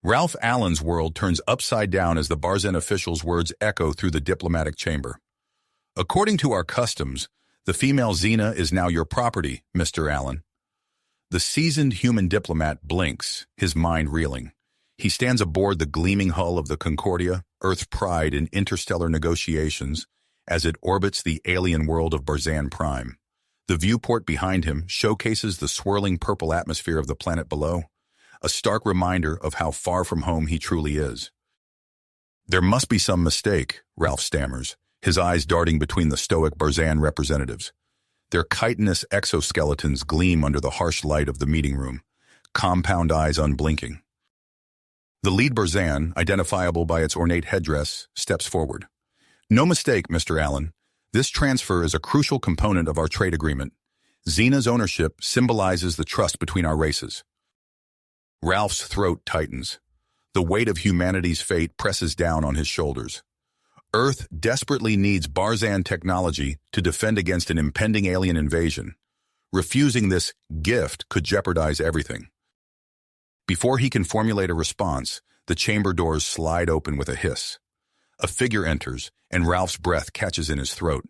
Ralph Allen's world turns upside down as the Barzan official's words echo through the diplomatic chamber. According to our customs, the female Xena is now your property, Mr. Allen. The seasoned human diplomat blinks, his mind reeling. He stands aboard the gleaming hull of the Concordia, Earth's pride in interstellar negotiations, as it orbits the alien world of Barzan Prime. The viewport behind him showcases the swirling purple atmosphere of the planet below, a stark reminder of how far from home he truly is. There must be some mistake, Ralph stammers, his eyes darting between the stoic Barzan representatives. Their chitinous exoskeletons gleam under the harsh light of the meeting room, compound eyes unblinking. The lead Barzan, identifiable by its ornate headdress, steps forward. No mistake, Mr. Allen. This transfer is a crucial component of our trade agreement. Xena's ownership symbolizes the trust between our races. Ralph's throat tightens. The weight of humanity's fate presses down on his shoulders. Earth desperately needs Barzan technology to defend against an impending alien invasion. Refusing this gift could jeopardize everything. Before he can formulate a response, the chamber doors slide open with a hiss. A figure enters, and Ralph's breath catches in his throat.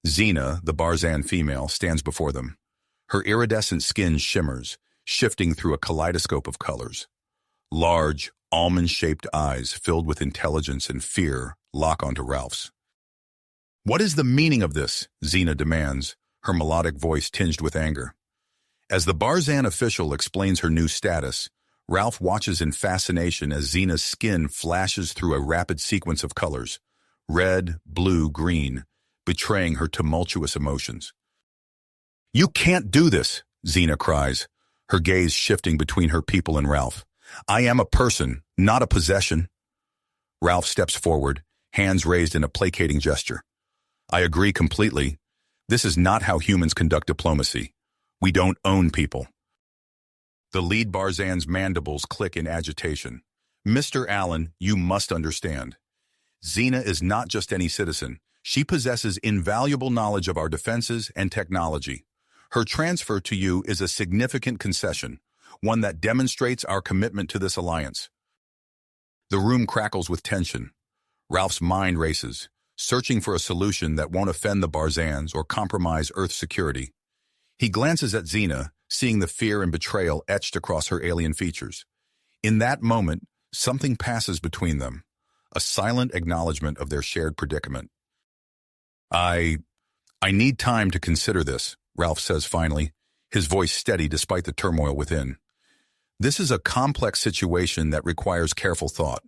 Xena, the Barzan female, stands before them. Her iridescent skin shimmers, shifting through a kaleidoscope of colors. Large, almond-shaped eyes filled with intelligence and fear lock onto Ralph's. "What is the meaning of this?" Xena demands, her melodic voice tinged with anger. As the Barzan official explains her new status, Ralph watches in fascination as Xena's skin flashes through a rapid sequence of colors, red, blue, green, betraying her tumultuous emotions. "You can't do this," Xena cries, her gaze shifting between her people and Ralph. "I am a person, not a possession." Ralph steps forward, hands raised in a placating gesture. "I agree completely. This is not how humans conduct diplomacy. We don't own people." The lead Barzan's mandibles click in agitation. "Mr. Allen, you must understand. Xena is not just any citizen. She possesses invaluable knowledge of our defenses and technology. Her transfer to you is a significant concession, one that demonstrates our commitment to this alliance." The room crackles with tension. Ralph's mind races, searching for a solution that won't offend the Barzans or compromise Earth's security. He glances at Xena, seeing the fear and betrayal etched across her alien features. In that moment, something passes between them, a silent acknowledgement of their shared predicament. I need time to consider this," Ralph says finally, his voice steady despite the turmoil within. "This is a complex situation that requires careful thought."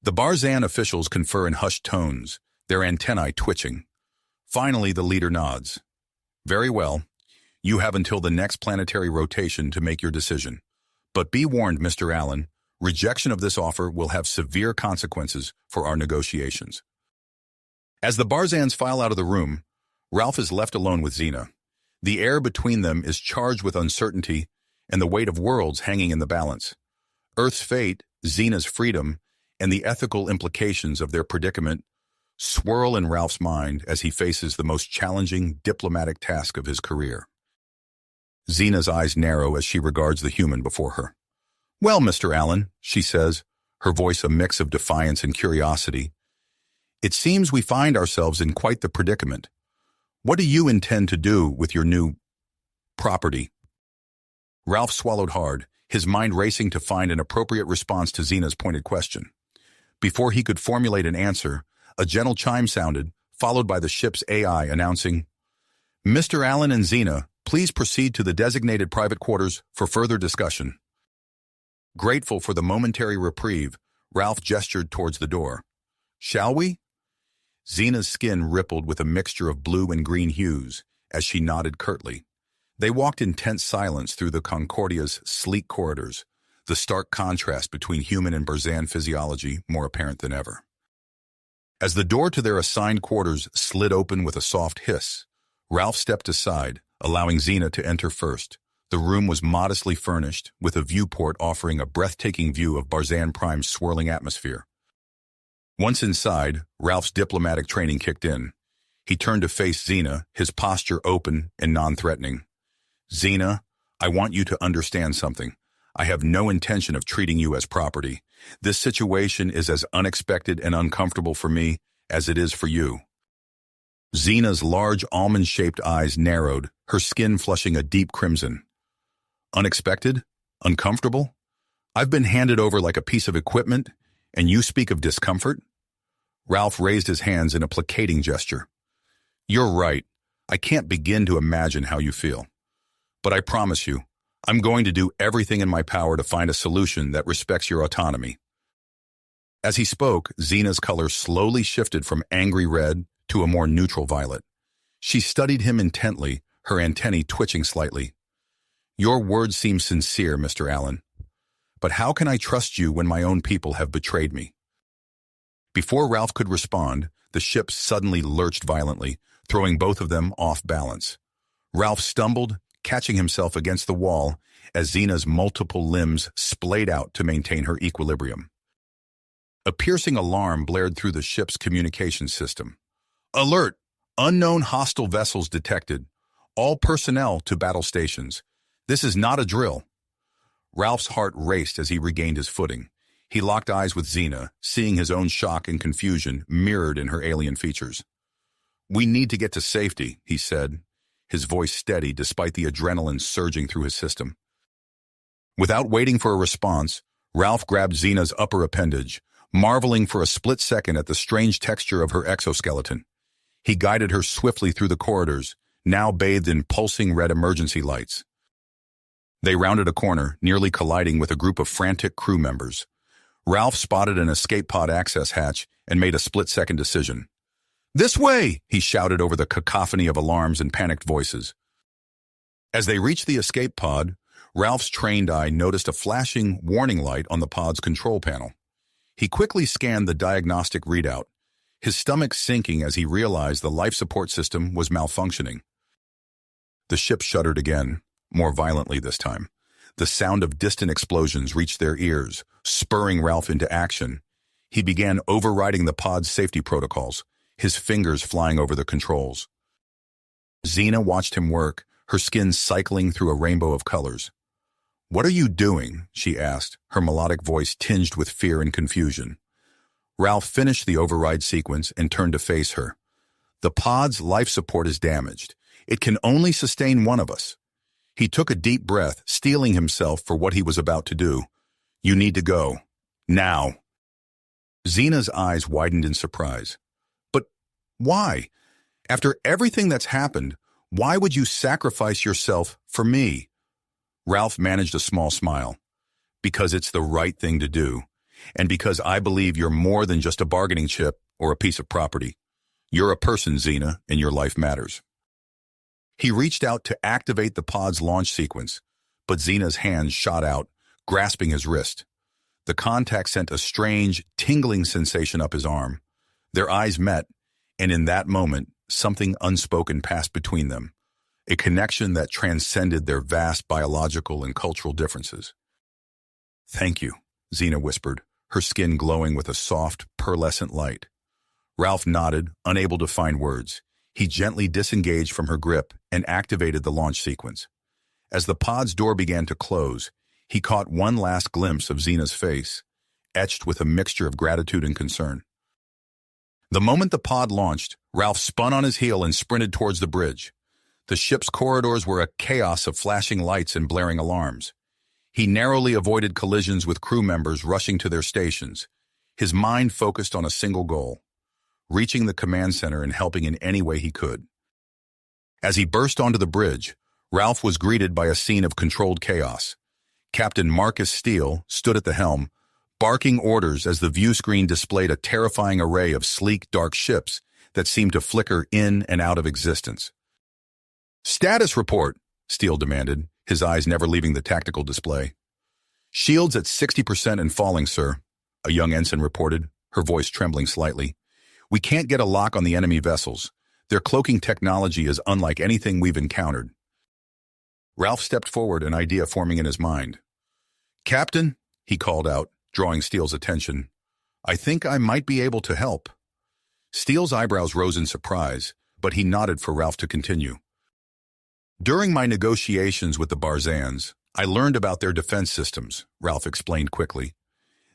The Barzan officials confer in hushed tones, their antennae twitching. Finally, the leader nods. "Very well. You have until the next planetary rotation to make your decision. But be warned, Mr. Allen, rejection of this offer will have severe consequences for our negotiations." As the Barzans file out of the room, Ralph is left alone with Xena. The air between them is charged with uncertainty and the weight of worlds hanging in the balance. Earth's fate, Xena's freedom, and the ethical implications of their predicament swirl in Ralph's mind as he faces the most challenging diplomatic task of his career. Xena's eyes narrow as she regards the human before her. "Well, Mr. Allen," she says, her voice a mix of defiance and curiosity, "it seems we find ourselves in quite the predicament. What do you intend to do with your new property?" Ralph swallowed hard, his mind racing to find an appropriate response to Xena's pointed question. Before he could formulate an answer, a gentle chime sounded, followed by the ship's AI announcing, "Mr. Allen and Xena, please proceed to the designated private quarters for further discussion." Grateful for the momentary reprieve, Ralph gestured towards the door. "Shall we?" Xena's skin rippled with a mixture of blue and green hues as she nodded curtly. They walked in tense silence through the Concordia's sleek corridors, the stark contrast between human and Barzan physiology more apparent than ever. As the door to their assigned quarters slid open with a soft hiss, Ralph stepped aside, allowing Xena to enter first. The room was modestly furnished, with a viewport offering a breathtaking view of Barzan Prime's swirling atmosphere. Once inside, Ralph's diplomatic training kicked in. He turned to face Xena, his posture open and non-threatening. "Xena, I want you to understand something. I have no intention of treating you as property. This situation is as unexpected and uncomfortable for me as it is for you." Xena's large almond-shaped eyes narrowed, her skin flushing a deep crimson. "Unexpected? Uncomfortable? I've been handed over like a piece of equipment, and you speak of discomfort?" Ralph raised his hands in a placating gesture. "You're right. I can't begin to imagine how you feel. But I promise you, I'm going to do everything in my power to find a solution that respects your autonomy." As he spoke, Xena's color slowly shifted from angry red to a more neutral violet. She studied him intently, her antennae twitching slightly. "Your words seem sincere, Mr. Allen. But how can I trust you when my own people have betrayed me?" Before Ralph could respond, the ship suddenly lurched violently, throwing both of them off balance. Ralph stumbled, catching himself against the wall as Xena's multiple limbs splayed out to maintain her equilibrium. A piercing alarm blared through the ship's communication system. "Alert! Unknown hostile vessels detected. All personnel to battle stations. This is not a drill." Ralph's heart raced as he regained his footing. He locked eyes with Xena, seeing his own shock and confusion mirrored in her alien features. "We need to get to safety," he said, his voice steady despite the adrenaline surging through his system. Without waiting for a response, Ralph grabbed Xena's upper appendage, marveling for a split second at the strange texture of her exoskeleton. He guided her swiftly through the corridors, now bathed in pulsing red emergency lights. They rounded a corner, nearly colliding with a group of frantic crew members. Ralph spotted an escape pod access hatch and made a split-second decision. "This way!" he shouted over the cacophony of alarms and panicked voices. As they reached the escape pod, Ralph's trained eye noticed a flashing warning light on the pod's control panel. He quickly scanned the diagnostic readout, his stomach sinking as he realized the life support system was malfunctioning. The ship shuddered again, more violently this time. The sound of distant explosions reached their ears, spurring Ralph into action. He began overriding the pod's safety protocols, his fingers flying over the controls. Xena watched him work, her skin cycling through a rainbow of colors. "What are you doing?" she asked, her melodic voice tinged with fear and confusion. Ralph finished the override sequence and turned to face her. "The pod's life support is damaged. It can only sustain one of us." He took a deep breath, steeling himself for what he was about to do. "You need to go. Now." Xena's eyes widened in surprise. "But why? After everything that's happened, why would you sacrifice yourself for me?" Ralph managed a small smile. "Because it's the right thing to do, and because I believe you're more than just a bargaining chip or a piece of property. You're a person, Xena, and your life matters." He reached out to activate the pod's launch sequence, but Xena's hands shot out, grasping his wrist. The contact sent a strange, tingling sensation up his arm. Their eyes met, and in that moment, something unspoken passed between them, a connection that transcended their vast biological and cultural differences. "Thank you," Xena whispered, her skin glowing with a soft, pearlescent light. Ralph nodded, unable to find words. He gently disengaged from her grip and activated the launch sequence. As the pod's door began to close, he caught one last glimpse of Xena's face, etched with a mixture of gratitude and concern. The moment the pod launched, Ralph spun on his heel and sprinted towards the bridge. The ship's corridors were a chaos of flashing lights and blaring alarms. He narrowly avoided collisions with crew members rushing to their stations, his mind focused on a single goal: reaching the command center and helping in any way he could. As he burst onto the bridge, Ralph was greeted by a scene of controlled chaos. Captain Marcus Steele stood at the helm, barking orders as the view screen displayed a terrifying array of sleek, dark ships that seemed to flicker in and out of existence. "Status report," Steele demanded, his eyes never leaving the tactical display. "Shields at 60% and falling, sir," a young ensign reported, her voice trembling slightly. "We can't get a lock on the enemy vessels. Their cloaking technology is unlike anything we've encountered." Ralph stepped forward, an idea forming in his mind. "Captain," he called out, drawing Steele's attention, "I think I might be able to help." Steele's eyebrows rose in surprise, but he nodded for Ralph to continue. "During my negotiations with the Barzans, I learned about their defense systems, Ralph explained quickly.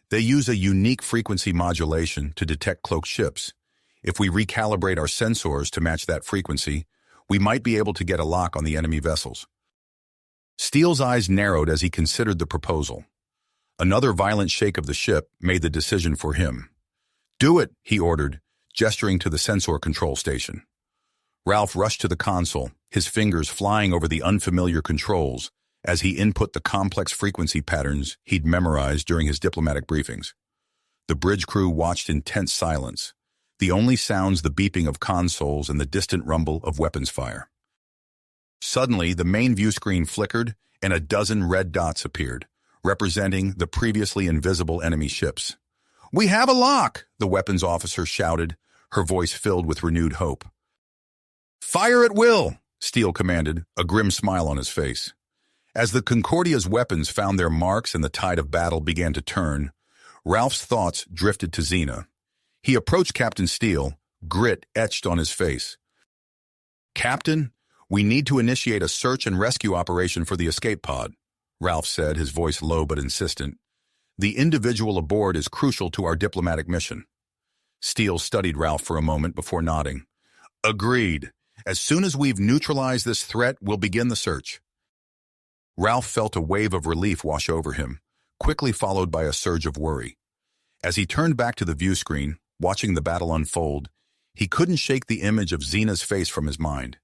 They use a unique frequency modulation to detect cloaked ships. If we recalibrate our sensors to match that frequency, we might be able to get a lock on the enemy vessels. Steele's eyes narrowed as he considered the proposal. Another violent shake of the ship made the decision for him. "Do it," he ordered, gesturing to the sensor control station. Ralph rushed to the console, his fingers flying over the unfamiliar controls as he input the complex frequency patterns he'd memorized during his diplomatic briefings. The bridge crew watched in tense silence, the only sounds the beeping of consoles and the distant rumble of weapons fire. Suddenly, the main view screen flickered and a dozen red dots appeared, representing the previously invisible enemy ships. "We have a lock!" the weapons officer shouted, her voice filled with renewed hope. "Fire at will!" Steele commanded, a grim smile on his face. As the Concordia's weapons found their marks and the tide of battle began to turn, Ralph's thoughts drifted to Xena. He approached Captain Steele, grit etched on his face. "Captain, we need to initiate a search and rescue operation for the escape pod," Ralph said, his voice low but insistent. "The individual aboard is crucial to our diplomatic mission." Steele studied Ralph for a moment before nodding. "Agreed. As soon as we've neutralized this threat, we'll begin the search." Ralph felt a wave of relief wash over him, quickly followed by a surge of worry. As he turned back to the view screen, watching the battle unfold, he couldn't shake the image of Xena's face from his mind.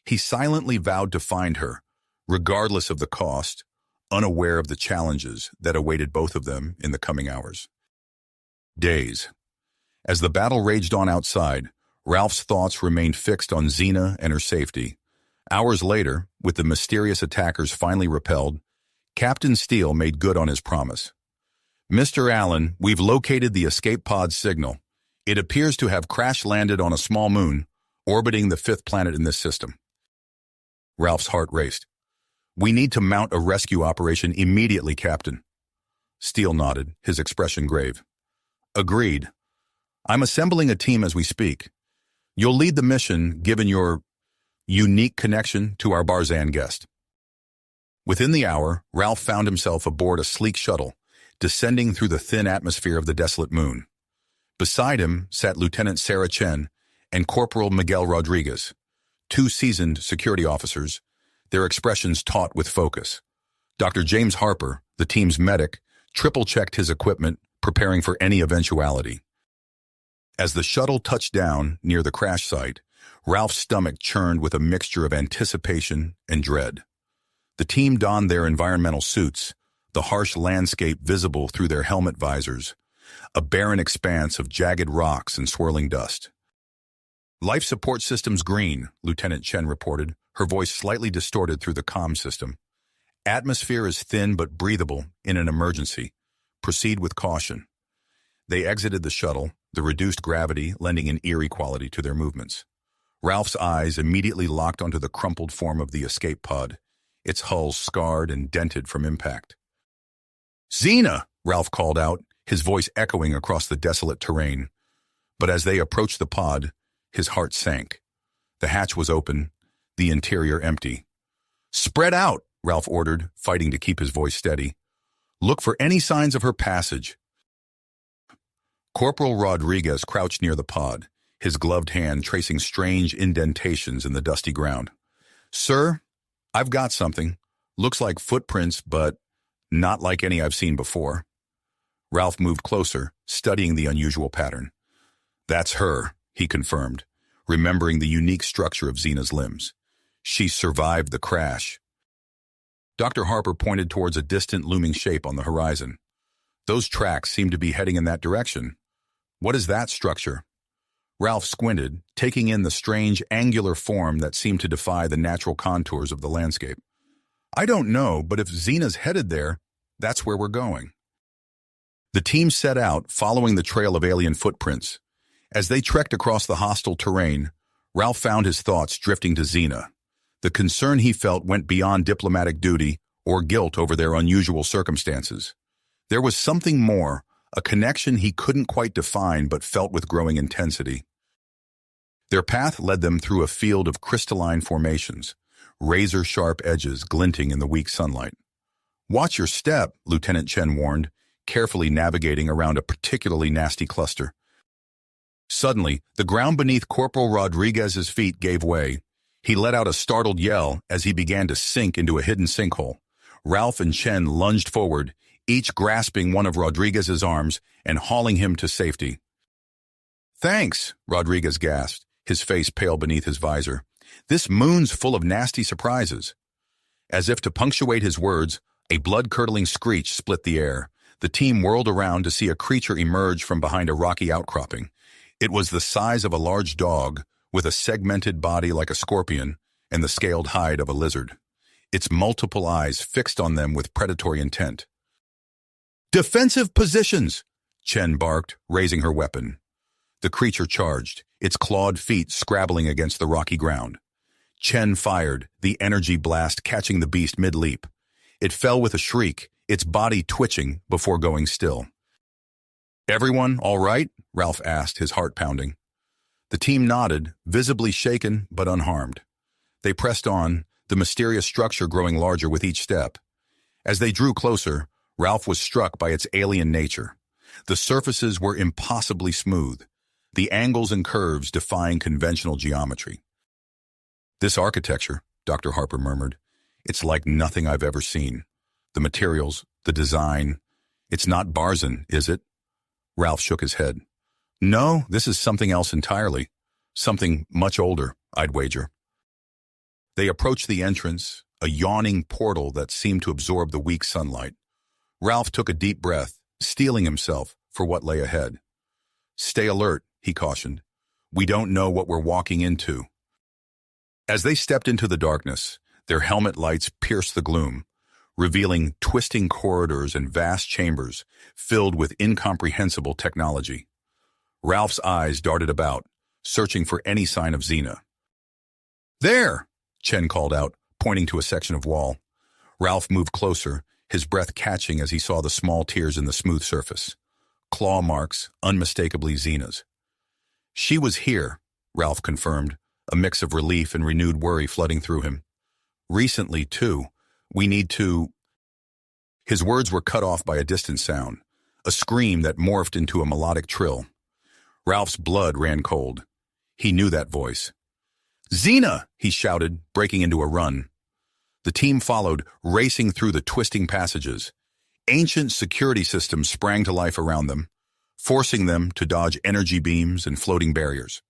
He silently vowed to find her, regardless of the cost, unaware of the challenges that awaited both of them in the coming hours. Days. As the battle raged on outside, Ralph's thoughts remained fixed on Xena and her safety. Hours later, with the mysterious attackers finally repelled, Captain Steele made good on his promise. "Mr. Allen, we've located the escape pod's signal. It appears to have crash-landed on a small moon, orbiting the fifth planet in this system." Ralph's heart raced. "We need to mount a rescue operation immediately, Captain." Steele nodded, his expression grave. "Agreed. I'm assembling a team as we speak. You'll lead the mission, given your unique connection to our Barzan guest." Within the hour, Ralph found himself aboard a sleek shuttle, descending through the thin atmosphere of the desolate moon. Beside him sat Lieutenant Sarah Chen and Corporal Miguel Rodriguez, two seasoned security officers, their expressions taut with focus. Dr. James Harper, the team's medic, triple-checked his equipment, preparing for any eventuality. As the shuttle touched down near the crash site, Ralph's stomach churned with a mixture of anticipation and dread. The team donned their environmental suits, the harsh landscape visible through their helmet visors, a barren expanse of jagged rocks and swirling dust. "Life support systems green," Lieutenant Chen reported, her voice slightly distorted through the comm system. "Atmosphere is thin but breathable in an emergency. Proceed with caution." They exited the shuttle, the reduced gravity lending an eerie quality to their movements. Ralph's eyes immediately locked onto the crumpled form of the escape pod, its hull scarred and dented from impact. "Xena!" Ralph called out, his voice echoing across the desolate terrain. But as they approached the pod, his heart sank. The hatch was open, the interior empty. "Spread out," Ralph ordered, fighting to keep his voice steady. "Look for any signs of her passage." Corporal Rodriguez crouched near the pod, his gloved hand tracing strange indentations in the dusty ground. "Sir, I've got something. Looks like footprints, but not like any I've seen before." Ralph moved closer, studying the unusual pattern. "That's her," he confirmed, remembering the unique structure of Xena's limbs. "She survived the crash." Dr. Harper pointed towards a distant looming shape on the horizon. "Those tracks seem to be heading in that direction. What is that structure?" Ralph squinted, taking in the strange angular form that seemed to defy the natural contours of the landscape. "I don't know, but if Xena's headed there, that's where we're going." The team set out, following the trail of alien footprints. As they trekked across the hostile terrain, Ralph found his thoughts drifting to Xena. The concern he felt went beyond diplomatic duty or guilt over their unusual circumstances. There was something more, a connection he couldn't quite define but felt with growing intensity. Their path led them through a field of crystalline formations, razor-sharp edges glinting in the weak sunlight. Watch your step, Lieutenant Chen warned, carefully navigating around a particularly nasty cluster. Suddenly, the ground beneath Corporal Rodriguez's feet gave way. He let out a startled yell as he began to sink into a hidden sinkhole. Ralph and Chen lunged forward, each grasping one of Rodriguez's arms and hauling him to safety. "Thanks," Rodriguez gasped, his face pale beneath his visor. "This moon's full of nasty surprises." As if to punctuate his words, a blood-curdling screech split the air. The team whirled around to see a creature emerge from behind a rocky outcropping. It was the size of a large dog, with a segmented body like a scorpion and the scaled hide of a lizard. Its multiple eyes fixed on them with predatory intent. "Defensive positions!" Chen barked, raising her weapon. The creature charged, its clawed feet scrabbling against the rocky ground. Chen fired, the energy blast catching the beast mid-leap. It fell with a shriek, its body twitching before going still. "Everyone all right?" Ralph asked, his heart pounding. The team nodded, visibly shaken but unharmed. They pressed on, the mysterious structure growing larger with each step. As they drew closer, Ralph was struck by its alien nature. The surfaces were impossibly smooth, the angles and curves defying conventional geometry. "This architecture," Dr. Harper murmured, "it's like nothing I've ever seen. The materials, the design. It's not Barzan, is it?" Ralph shook his head. "No, this is something else entirely. Something much older, I'd wager." They approached the entrance, a yawning portal that seemed to absorb the weak sunlight. Ralph took a deep breath, steeling himself for what lay ahead. "Stay alert," he cautioned. "We don't know what we're walking into." As they stepped into the darkness, their helmet lights pierced the gloom, revealing twisting corridors and vast chambers filled with incomprehensible technology. Ralph's eyes darted about, searching for any sign of Xena. "There!" Chen called out, pointing to a section of wall. Ralph moved closer, his breath catching as he saw the small tears in the smooth surface. Claw marks, unmistakably Xena's. "She was here," Ralph confirmed, a mix of relief and renewed worry flooding through him. "Recently, too. We need to—" His words were cut off by a distant sound, a scream that morphed into a melodic trill. Ralph's blood ran cold. He knew that voice. "Xena!" he shouted, breaking into a run. The team followed, racing through the twisting passages. Ancient security systems sprang to life around them, forcing them to dodge energy beams and floating barriers.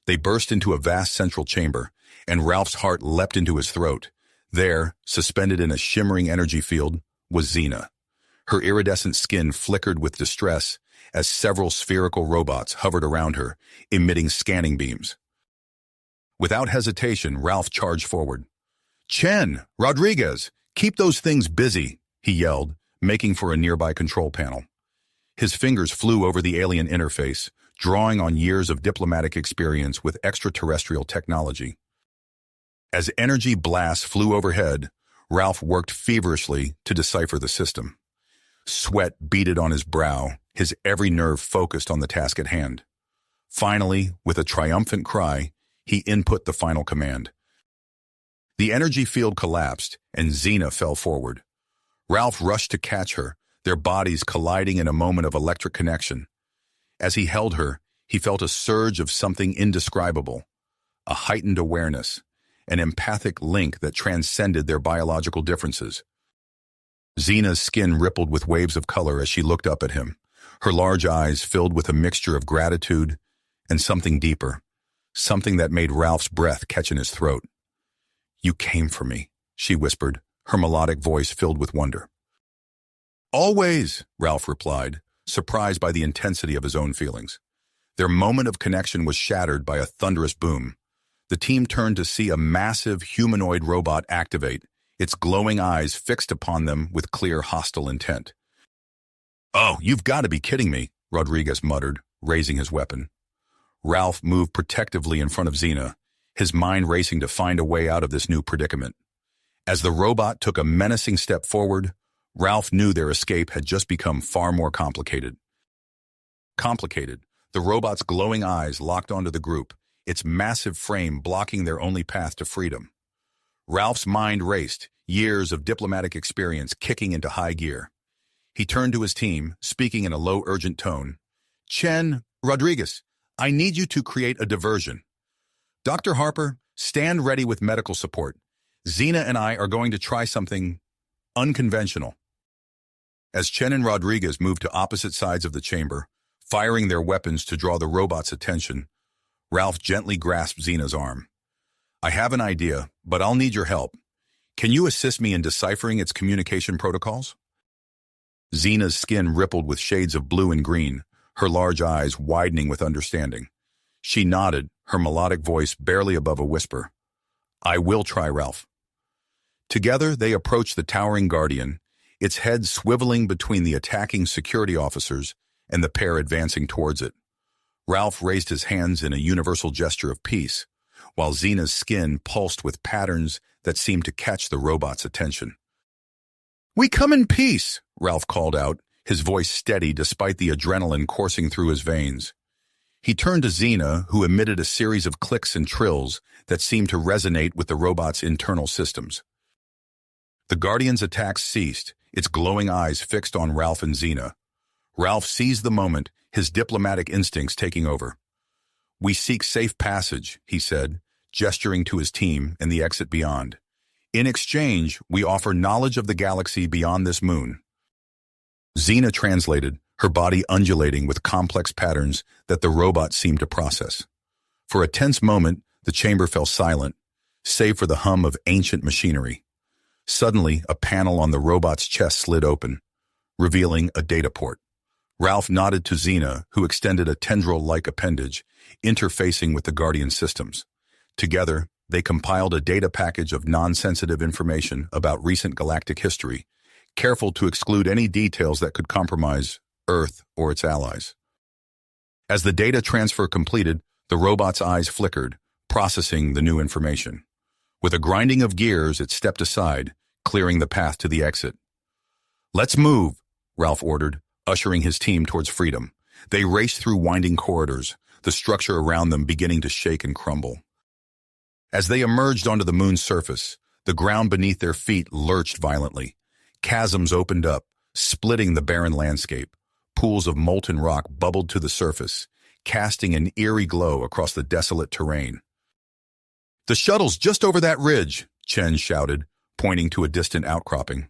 They burst into a vast central chamber, and Ralph's heart leapt into his throat. There, suspended in a shimmering energy field, was Xena. Her iridescent skin flickered with distress as several spherical robots hovered around her, emitting scanning beams. Without hesitation, Ralph charged forward. "Chen! Rodriguez! Keep those things busy!" he yelled, making for a nearby control panel. His fingers flew over the alien interface, drawing on years of diplomatic experience with extraterrestrial technology. As energy blasts flew overhead, Ralph worked feverishly to decipher the system. Sweat beaded on his brow, his every nerve focused on the task at hand. Finally, with a triumphant cry, he input the final command. The energy field collapsed, and Xena fell forward. Ralph rushed to catch her, their bodies colliding in a moment of electric connection. As he held her, he felt a surge of something indescribable, a heightened awareness, an empathic link that transcended their biological differences. Xena's skin rippled with waves of color as she looked up at him, her large eyes filled with a mixture of gratitude and something deeper, something that made Ralph's breath catch in his throat. "You came for me," she whispered, her melodic voice filled with wonder. "Always," Ralph replied, surprised by the intensity of his own feelings. Their moment of connection was shattered by a thunderous boom. The team turned to see a massive humanoid robot activate, its glowing eyes fixed upon them with clear hostile intent. "Oh, you've got to be kidding me," Rodriguez muttered, raising his weapon. Ralph moved protectively in front of Xena, his mind racing to find a way out of this new predicament. As the robot took a menacing step forward, Ralph knew their escape had just become far more complicated. The robot's glowing eyes locked onto the group, its massive frame blocking their only path to freedom. Ralph's mind raced, years of diplomatic experience kicking into high gear. He turned to his team, speaking in a low, urgent tone. Chen, Rodriguez, I need you to create a diversion. Dr. Harper, stand ready with medical support. Xena and I are going to try something unconventional. As Chen and Rodriguez moved to opposite sides of the chamber, firing their weapons to draw the robot's attention, Ralph gently grasped Xena's arm. I have an idea, but I'll need your help. Can you assist me in deciphering its communication protocols? Xena's skin rippled with shades of blue and green, her large eyes widening with understanding. She nodded, her melodic voice barely above a whisper. I will try, Ralph. Together, they approached the towering Guardian, its head swiveling between the attacking security officers and the pair advancing towards it. Ralph raised his hands in a universal gesture of peace, while Xena's skin pulsed with patterns that seemed to catch the robot's attention. We come in peace, Ralph called out, his voice steady despite the adrenaline coursing through his veins. He turned to Xena, who emitted a series of clicks and trills that seemed to resonate with the robot's internal systems. The Guardian's attacks ceased, its glowing eyes fixed on Ralph and Xena. Ralph seized the moment, his diplomatic instincts taking over. We seek safe passage, he said, gesturing to his team and the exit beyond. In exchange, we offer knowledge of the galaxy beyond this moon. Xena translated, her body undulating with complex patterns that the robot seemed to process. For a tense moment, the chamber fell silent, save for the hum of ancient machinery. Suddenly, a panel on the robot's chest slid open, revealing a data port. Ralph nodded to Xena, who extended a tendril-like appendage, interfacing with the Guardian systems. Together, they compiled a data package of non-sensitive information about recent galactic history, careful to exclude any details that could compromise Earth or its allies. As the data transfer completed, the robot's eyes flickered, processing the new information. With a grinding of gears, it stepped aside, clearing the path to the exit. Let's move, Ralph ordered, ushering his team towards freedom. They raced through winding corridors, the structure around them beginning to shake and crumble. As they emerged onto the moon's surface, the ground beneath their feet lurched violently. Chasms opened up, splitting the barren landscape. Pools of molten rock bubbled to the surface, casting an eerie glow across the desolate terrain. The shuttle's just over that ridge, Chen shouted, pointing to a distant outcropping.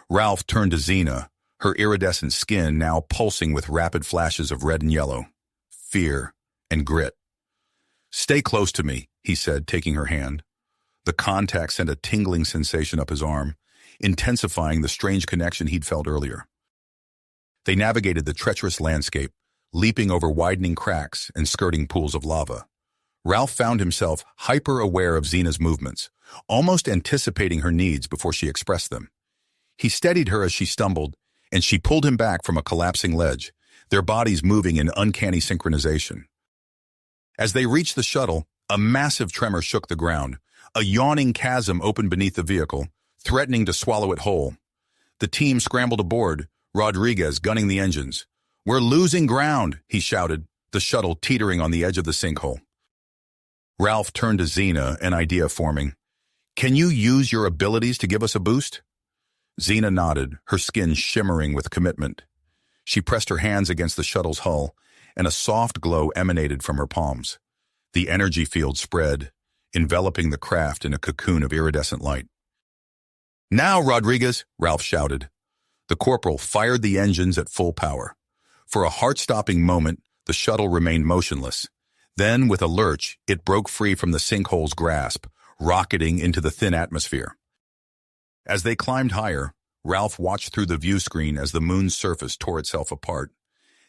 Ralph turned to Xena, her iridescent skin now pulsing with rapid flashes of red and yellow, fear and grit. Stay close to me, he said, taking her hand. The contact sent a tingling sensation up his arm, intensifying the strange connection he'd felt earlier. They navigated the treacherous landscape, leaping over widening cracks and skirting pools of lava. Ralph found himself hyper-aware of Xena's movements, almost anticipating her needs before she expressed them. He steadied her as she stumbled, and she pulled him back from a collapsing ledge, their bodies moving in uncanny synchronization. As they reached the shuttle, a massive tremor shook the ground. A yawning chasm opened beneath the vehicle, threatening to swallow it whole. The team scrambled aboard, Rodriguez gunning the engines. We're losing ground, he shouted, the shuttle teetering on the edge of the sinkhole. Ralph turned to Xena, an idea forming. Can you use your abilities to give us a boost? Xena nodded, her skin shimmering with commitment. She pressed her hands against the shuttle's hull, and a soft glow emanated from her palms. The energy field spread, enveloping the craft in a cocoon of iridescent light. Now, Rodriguez, Ralph shouted. The corporal fired the engines at full power. For a heart-stopping moment, the shuttle remained motionless. Then, with a lurch, it broke free from the sinkhole's grasp, rocketing into the thin atmosphere. As they climbed higher, Ralph watched through the view screen as the moon's surface tore itself apart.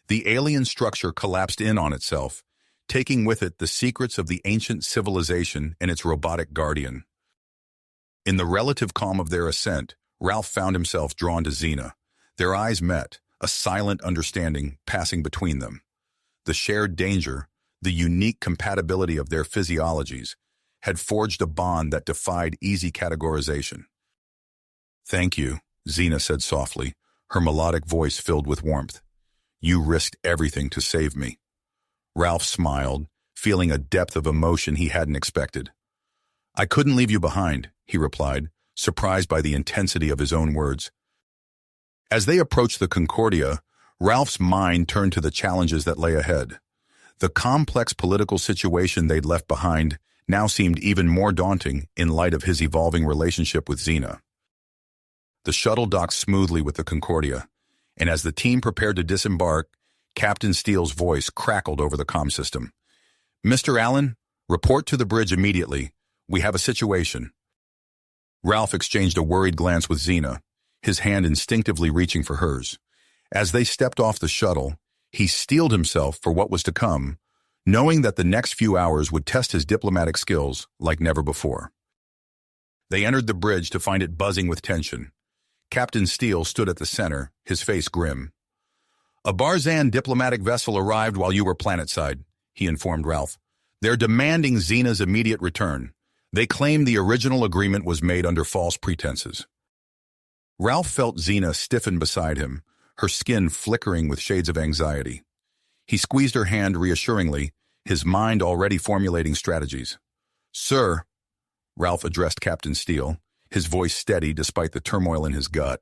The alien structure collapsed in on itself, taking with it the secrets of the ancient civilization and its robotic guardian. In the relative calm of their ascent, Ralph found himself drawn to Xena. Their eyes met, a silent understanding passing between them. The shared danger, the unique compatibility of their physiologies, had forged a bond that defied easy categorization. Thank you, Xena said softly, her melodic voice filled with warmth. You risked everything to save me. Ralph smiled, feeling a depth of emotion he hadn't expected. I couldn't leave you behind, he replied, surprised by the intensity of his own words. As they approached the Concordia, Ralph's mind turned to the challenges that lay ahead. The complex political situation they'd left behind now seemed even more daunting in light of his evolving relationship with Xena. The shuttle docked smoothly with the Concordia, and as the team prepared to disembark, Captain Steele's voice crackled over the comm system. "Mr. Allen, report to the bridge immediately. We have a situation." Ralph exchanged a worried glance with Xena, his hand instinctively reaching for hers. As they stepped off the shuttle, he steeled himself for what was to come, knowing that the next few hours would test his diplomatic skills like never before. They entered the bridge to find it buzzing with tension. Captain Steele stood at the center, his face grim. "A Barzan diplomatic vessel arrived while you were planetside," he informed Ralph. "They're demanding Xena's immediate return. They claim the original agreement was made under false pretenses." Ralph felt Xena stiffen beside him, her skin flickering with shades of anxiety. He squeezed her hand reassuringly, his mind already formulating strategies. "Sir," Ralph addressed Captain Steele, his voice steady despite the turmoil in his gut,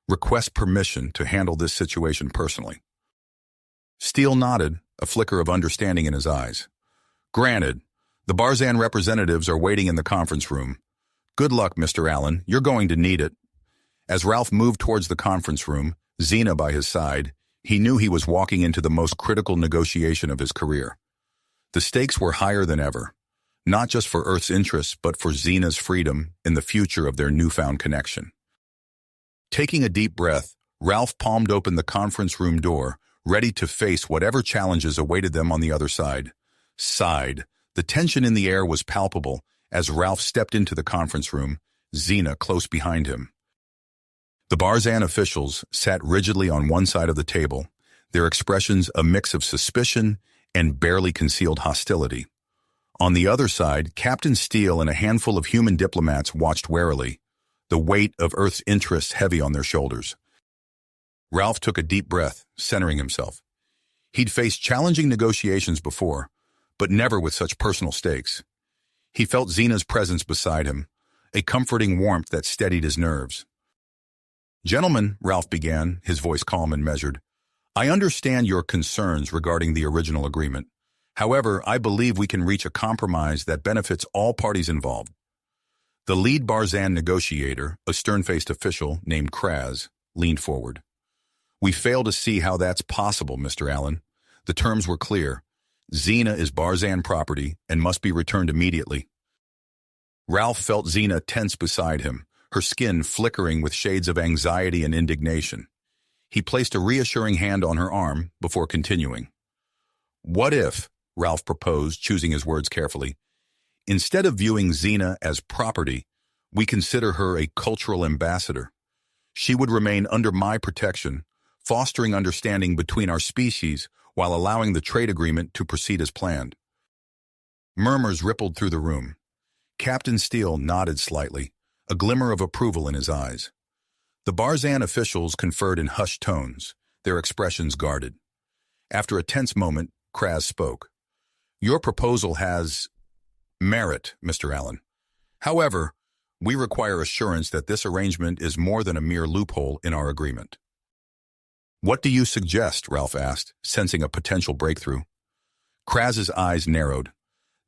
"request permission to handle this situation personally." Steele nodded, a flicker of understanding in his eyes. "Granted. The Barzan representatives are waiting in the conference room. Good luck, Mr. Allen. You're going to need it." As Ralph moved towards the conference room, Xena by his side, he knew he was walking into the most critical negotiation of his career. The stakes were higher than ever, not just for Earth's interests, but for Xena's freedom and the future of their newfound connection. Taking a deep breath, Ralph palmed open the conference room door, ready to face whatever challenges awaited them on the other side. Sighed. The tension in the air was palpable as Ralph stepped into the conference room, Xena close behind him. The Barzan officials sat rigidly on one side of the table, their expressions a mix of suspicion and barely concealed hostility. On the other side, Captain Steele and a handful of human diplomats watched warily, the weight of Earth's interests heavy on their shoulders. Ralph took a deep breath, centering himself. He'd faced challenging negotiations before, but never with such personal stakes. He felt Xena's presence beside him, a comforting warmth that steadied his nerves. "Gentlemen," Ralph began, his voice calm and measured, "I understand your concerns regarding the original agreement. However, I believe we can reach a compromise that benefits all parties involved." The lead Barzan negotiator, a stern-faced official named Krell, leaned forward. "We fail to see how that's possible, Mr. Allen. The terms were clear. Xena is Barzan property and must be returned immediately." Ralph felt Xena tense beside him, her skin flickering with shades of anxiety and indignation. He placed a reassuring hand on her arm before continuing. "What if," Ralph proposed, choosing his words carefully, "instead of viewing Xena as property, we consider her a cultural ambassador? She would remain under my protection, fostering understanding between our species while allowing the trade agreement to proceed as planned." Murmurs rippled through the room. Captain Steele nodded slightly, a glimmer of approval in his eyes. The Barzan officials conferred in hushed tones, their expressions guarded. After a tense moment, Krell spoke. "Your proposal has merit, Mr. Allen. However, we require assurance that this arrangement is more than a mere loophole in our agreement." "What do you suggest?" Ralph asked, sensing a potential breakthrough. Krell's eyes narrowed.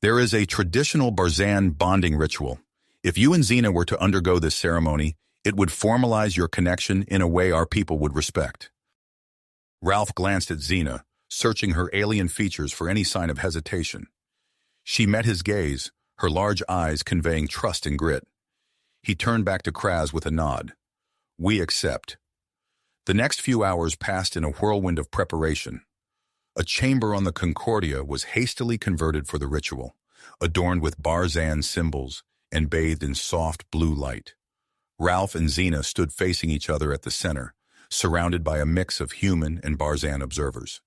"There is a traditional Barzan bonding ritual. If you and Xena were to undergo this ceremony, it would formalize your connection in a way our people would respect." Ralph glanced at Xena, searching her alien features for any sign of hesitation. She met his gaze, her large eyes conveying trust and grit. He turned back to Krell with a nod. "We accept." The next few hours passed in a whirlwind of preparation. A chamber on the Concordia was hastily converted for the ritual, adorned with Barzan symbols and bathed in soft blue light. Ralph and Xena stood facing each other at the center, surrounded by a mix of human and Barzan observers.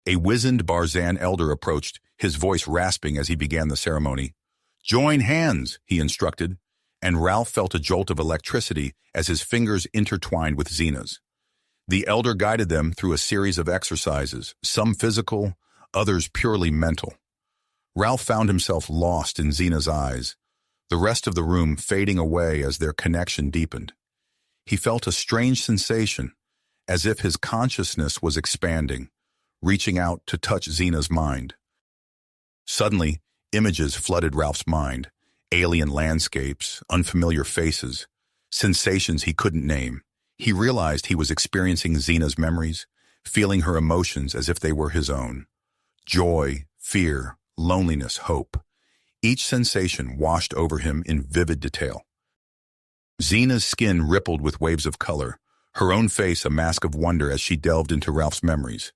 A wizened Barzan elder approached, his voice rasping as he began the ceremony. "Join hands," he instructed, and Ralph felt a jolt of electricity as his fingers intertwined with Xena's. The elder guided them through a series of exercises, some physical, others purely mental. Ralph found himself lost in Xena's eyes, the rest of the room fading away as their connection deepened. He felt a strange sensation, as if his consciousness was expanding, reaching out to touch Xena's mind. Suddenly, images flooded Ralph's mind, alien landscapes, unfamiliar faces, sensations he couldn't name. He realized he was experiencing Xena's memories, feeling her emotions as if they were his own. Joy, fear, loneliness, hope. Each sensation washed over him in vivid detail. Xena's skin rippled with waves of color, her own face a mask of wonder as she delved into Ralph's memories.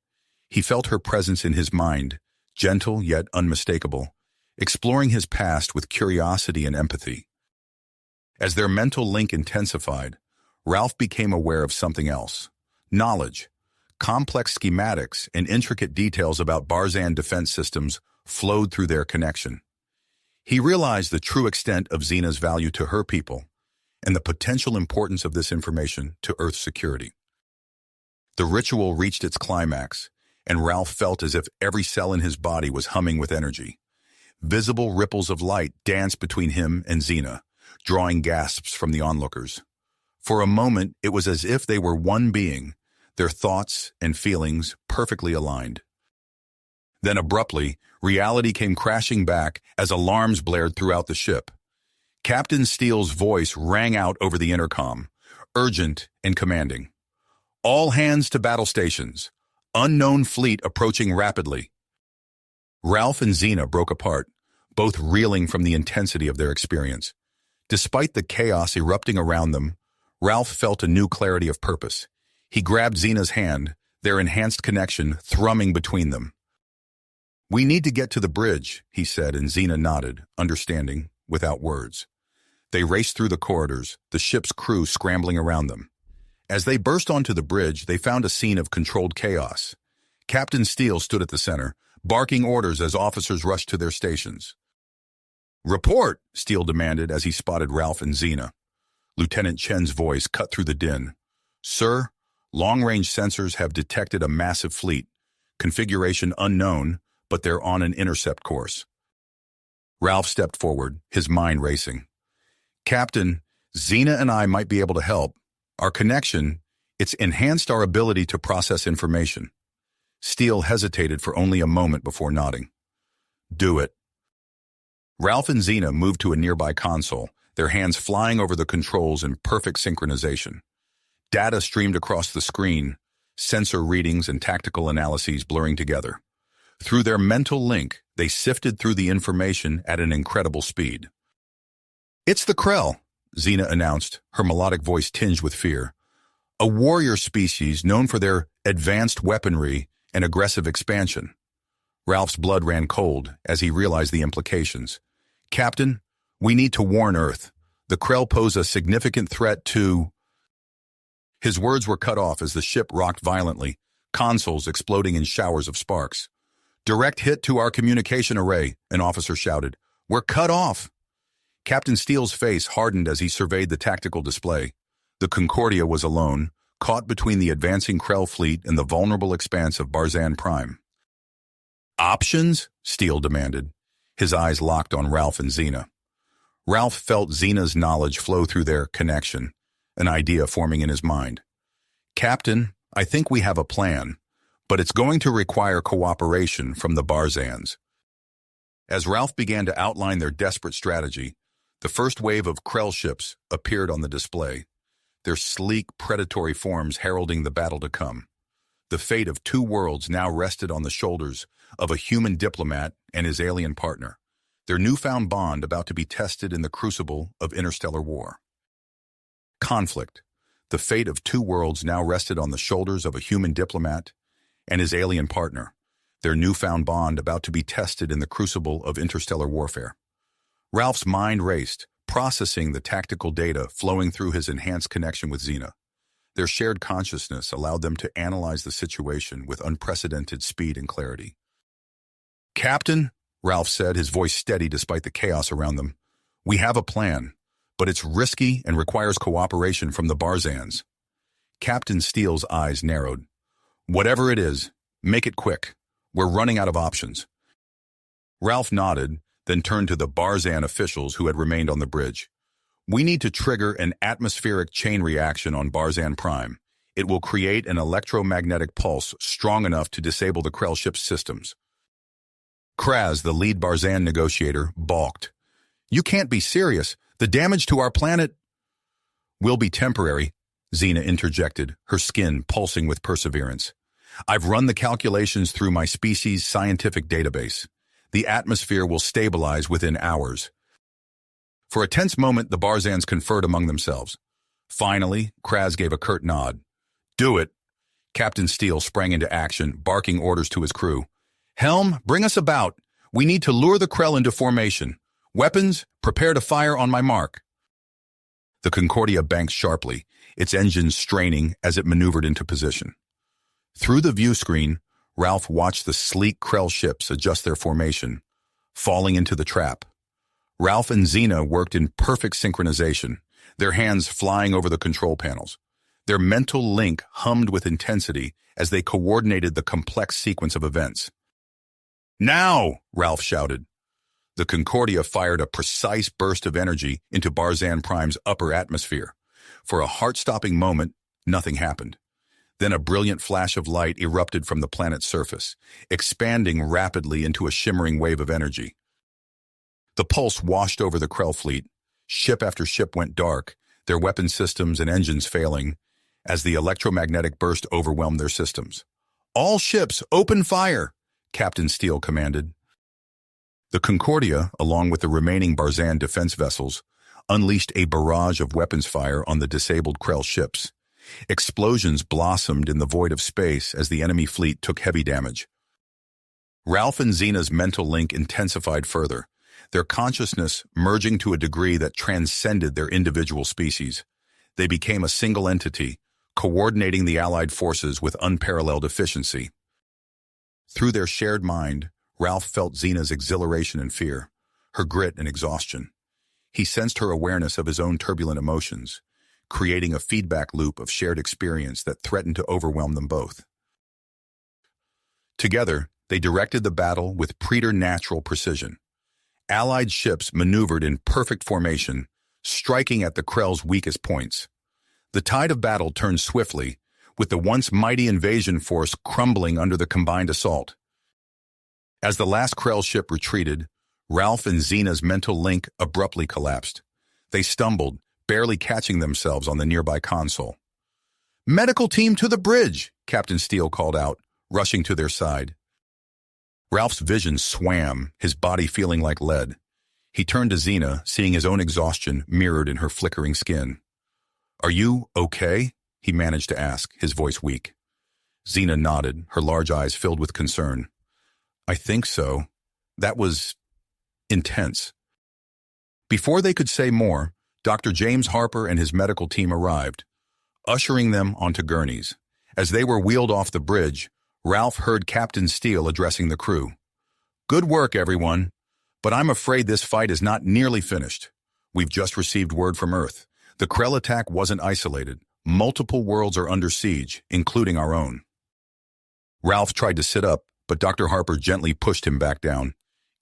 He felt her presence in his mind, gentle yet unmistakable, exploring his past with curiosity and empathy. As their mental link intensified, Ralph became aware of something else. Knowledge, complex schematics, and intricate details about Barzan defense systems flowed through their connection. He realized the true extent of Xena's value to her people and the potential importance of this information to Earth's security. The ritual reached its climax, and Ralph felt as if every cell in his body was humming with energy. Visible ripples of light danced between him and Xena, drawing gasps from the onlookers. For a moment, it was as if they were one being, their thoughts and feelings perfectly aligned. Then abruptly, reality came crashing back as alarms blared throughout the ship. Captain Steele's voice rang out over the intercom, urgent and commanding. "All hands to battle stations. Unknown fleet approaching rapidly." Ralph and Xena broke apart, both reeling from the intensity of their experience. Despite the chaos erupting around them, Ralph felt a new clarity of purpose. He grabbed Xena's hand, their enhanced connection thrumming between them. "We need to get to the bridge," he said, and Xena nodded, understanding, without words. They raced through the corridors, the ship's crew scrambling around them. As they burst onto the bridge, they found a scene of controlled chaos. Captain Steele stood at the center, barking orders as officers rushed to their stations. "Report," Steele demanded as he spotted Ralph and Xena. Lieutenant Chen's voice cut through the din. "Sir, long-range sensors have detected a massive fleet. Configuration unknown, but they're on an intercept course." Ralph stepped forward, his mind racing. "Captain, Xena and I might be able to help. Our connection, it's enhanced our ability to process information." Steele hesitated for only a moment before nodding. "Do it." Ralph and Xena moved to a nearby console, their hands flying over the controls in perfect synchronization. Data streamed across the screen, sensor readings and tactical analyses blurring together. Through their mental link, they sifted through the information at an incredible speed. "It's the Krell," Xena announced, her melodic voice tinged with fear. "A warrior species known for their advanced weaponry and aggressive expansion." Ralph's blood ran cold as he realized the implications. "Captain, we need to warn Earth. The Krell pose a significant threat to—" His words were cut off as the ship rocked violently, consoles exploding in showers of sparks. "Direct hit to our communication array," an officer shouted. "We're cut off." Captain Steele's face hardened as he surveyed the tactical display. The Concordia was alone, caught between the advancing Krell fleet and the vulnerable expanse of Barzan Prime. "Options?" Steele demanded, his eyes locked on Ralph and Xena. Ralph felt Xena's knowledge flow through their connection, an idea forming in his mind. "Captain, I think we have a plan, but it's going to require cooperation from the Barzans." As Ralph began to outline their desperate strategy, the first wave of Krell ships appeared on the display, their sleek, predatory forms heralding the battle to come. The fate of two worlds now rested on the shoulders of a human diplomat and his alien partner, their newfound bond about to be tested in the crucible of interstellar war. Conflict. The fate of two worlds now rested on the shoulders of a human diplomat and his alien partner, their newfound bond about to be tested in the crucible of interstellar warfare. Ralph's mind raced, processing the tactical data flowing through his enhanced connection with Xena. Their shared consciousness allowed them to analyze the situation with unprecedented speed and clarity. "Captain," Ralph said, his voice steady despite the chaos around them, "we have a plan, but it's risky and requires cooperation from the Barzans." Captain Steele's eyes narrowed. "Whatever it is, make it quick. We're running out of options." Ralph nodded, then turned to the Barzan officials who had remained on the bridge. We need to trigger an atmospheric chain reaction on Barzan Prime. It will create an electromagnetic pulse strong enough to disable the Krell ship's systems. Kraz, the lead Barzan negotiator, balked. You can't be serious. The damage to our planet will be temporary, Xena interjected, her skin pulsing with perseverance. I've run the calculations through my species' scientific database. The atmosphere will stabilize within hours. For a tense moment, the Barzans conferred among themselves. Finally, Kraz gave a curt nod. Do it. Captain Steele sprang into action, barking orders to his crew. Helm, bring us about. We need to lure the Krell into formation. Weapons, prepare to fire on my mark. The Concordia banked sharply, its engines straining as it maneuvered into position. Through the view screen, Ralph watched the sleek Krell ships adjust their formation, falling into the trap. Ralph and Xena worked in perfect synchronization, their hands flying over the control panels. Their mental link hummed with intensity as they coordinated the complex sequence of events. Now! Ralph shouted. The Concordia fired a precise burst of energy into Barzan Prime's upper atmosphere. For a heart-stopping moment, nothing happened. Then a brilliant flash of light erupted from the planet's surface, expanding rapidly into a shimmering wave of energy. The pulse washed over the Krell fleet. Ship after ship went dark, their weapon systems and engines failing, as the electromagnetic burst overwhelmed their systems. All ships, open fire! Captain Steele commanded. The Concordia, along with the remaining Barzan defense vessels, unleashed a barrage of weapons fire on the disabled Krell ships. Explosions blossomed in the void of space as the enemy fleet took heavy damage. Ralph and Xena's mental link intensified further, their consciousness merging to a degree that transcended their individual species. They became a single entity, coordinating the Allied forces with unparalleled efficiency. Through their shared mind, Ralph felt Xena's exhilaration and fear, her grit and exhaustion. He sensed her awareness of his own turbulent emotions, creating a feedback loop of shared experience that threatened to overwhelm them both. Together, they directed the battle with preternatural precision. Allied ships maneuvered in perfect formation, striking at the Krell's weakest points. The tide of battle turned swiftly, with the once mighty invasion force crumbling under the combined assault. As the last Krell ship retreated, Ralph and Xena's mental link abruptly collapsed. They stumbled, barely catching themselves on the nearby console. "Medical team to the bridge!" Captain Steele called out, rushing to their side. Ralph's vision swam, his body feeling like lead. He turned to Xena, seeing his own exhaustion mirrored in her flickering skin. "Are you okay?" he managed to ask, his voice weak. Xena nodded, her large eyes filled with concern. "I think so. That was intense." Before they could say more, Dr. James Harper and his medical team arrived, ushering them onto gurneys. As they were wheeled off the bridge, Ralph heard Captain Steele addressing the crew. "Good work, everyone, but I'm afraid this fight is not nearly finished. We've just received word from Earth. The Krell attack wasn't isolated. Multiple worlds are under siege, including our own." Ralph tried to sit up, but Dr. Harper gently pushed him back down.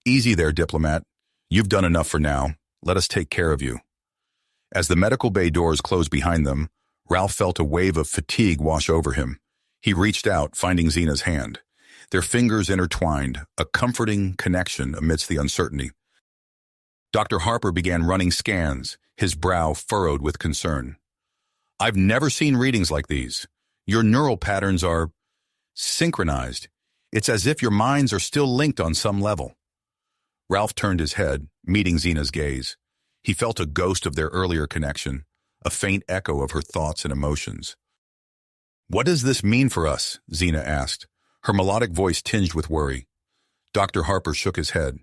"Easy there, diplomat. You've done enough for now. Let us take care of you." As the medical bay doors closed behind them, Ralph felt a wave of fatigue wash over him. He reached out, finding Xena's hand. Their fingers intertwined, a comforting connection amidst the uncertainty. Dr. Harper began running scans, his brow furrowed with concern. "I've never seen readings like these. Your neural patterns are synchronized. It's as if your minds are still linked on some level." Ralph turned his head, meeting Xena's gaze. He felt a ghost of their earlier connection, a faint echo of her thoughts and emotions. "What does this mean for us?" Xena asked, her melodic voice tinged with worry. Dr. Harper shook his head.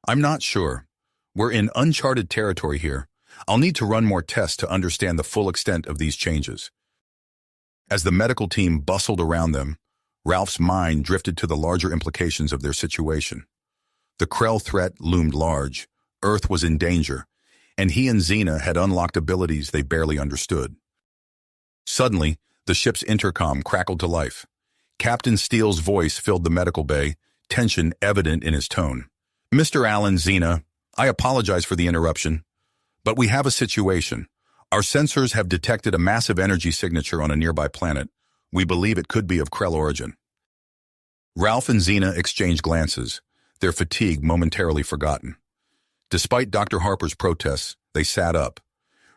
"I'm not sure. We're in uncharted territory here. I'll need to run more tests to understand the full extent of these changes." As the medical team bustled around them, Ralph's mind drifted to the larger implications of their situation. The Krell threat loomed large, Earth was in danger, and he and Xena had unlocked abilities they barely understood. Suddenly, the ship's intercom crackled to life. Captain Steele's voice filled the medical bay, tension evident in his tone. Mr. Allen, Xena, I apologize for the interruption, but we have a situation. Our sensors have detected a massive energy signature on a nearby planet. We believe it could be of Krell origin. Ralph and Xena exchanged glances, their fatigue momentarily forgotten. Despite Dr. Harper's protests, they sat up,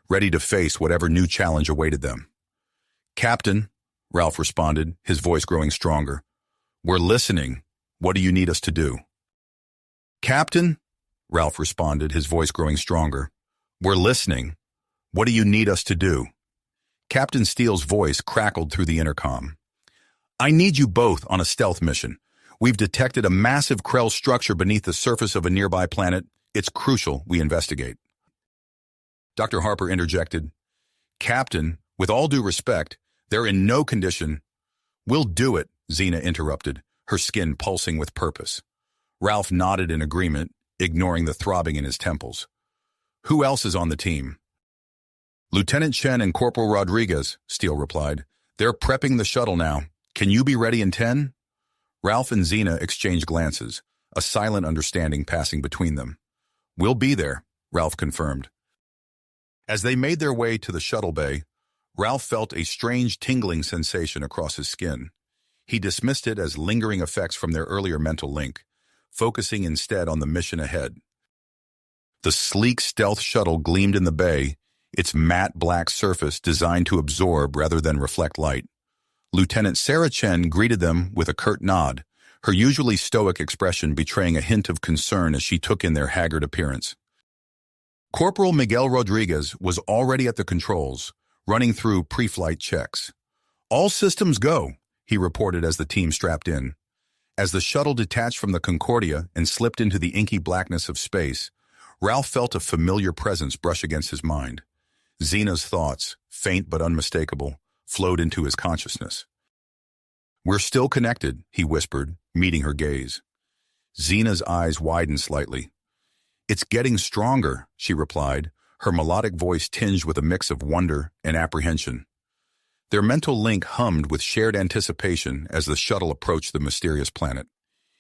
ready to face whatever new challenge awaited them. Captain, Ralph responded, his voice growing stronger. We're listening. What do you need us to do? Captain, Ralph responded, his voice growing stronger. We're listening. What do you need us to do? Captain Steele's voice crackled through the intercom. I need you both on a stealth mission. We've detected a massive Krell structure beneath the surface of a nearby planet. It's crucial we investigate. Dr. Harper interjected. Captain, with all due respect, they're in no condition. We'll do it, Xena interrupted, her skin pulsing with purpose. Ralph nodded in agreement, ignoring the throbbing in his temples. Who else is on the team? Lieutenant Chen and Corporal Rodriguez, Steele replied. They're prepping the shuttle now. Can you be ready in 10? Ralph and Xena exchanged glances, a silent understanding passing between them. We'll be there, Ralph confirmed. As they made their way to the shuttle bay, Ralph felt a strange tingling sensation across his skin. He dismissed it as lingering effects from their earlier mental link, focusing instead on the mission ahead. The sleek stealth shuttle gleamed in the bay, its matte black surface designed to absorb rather than reflect light. Lieutenant Sarah Chen greeted them with a curt nod, her usually stoic expression betraying a hint of concern as she took in their haggard appearance. Corporal Miguel Rodriguez was already at the controls, running through pre-flight checks. All systems go, he reported as the team strapped in. As the shuttle detached from the Concordia and slipped into the inky blackness of space, Ralph felt a familiar presence brush against his mind. Xena's thoughts, faint but unmistakable, flowed into his consciousness. We're still connected, he whispered, meeting her gaze. Xena's eyes widened slightly. It's getting stronger, she replied, her melodic voice tinged with a mix of wonder and apprehension. Their mental link hummed with shared anticipation as the shuttle approached the mysterious planet.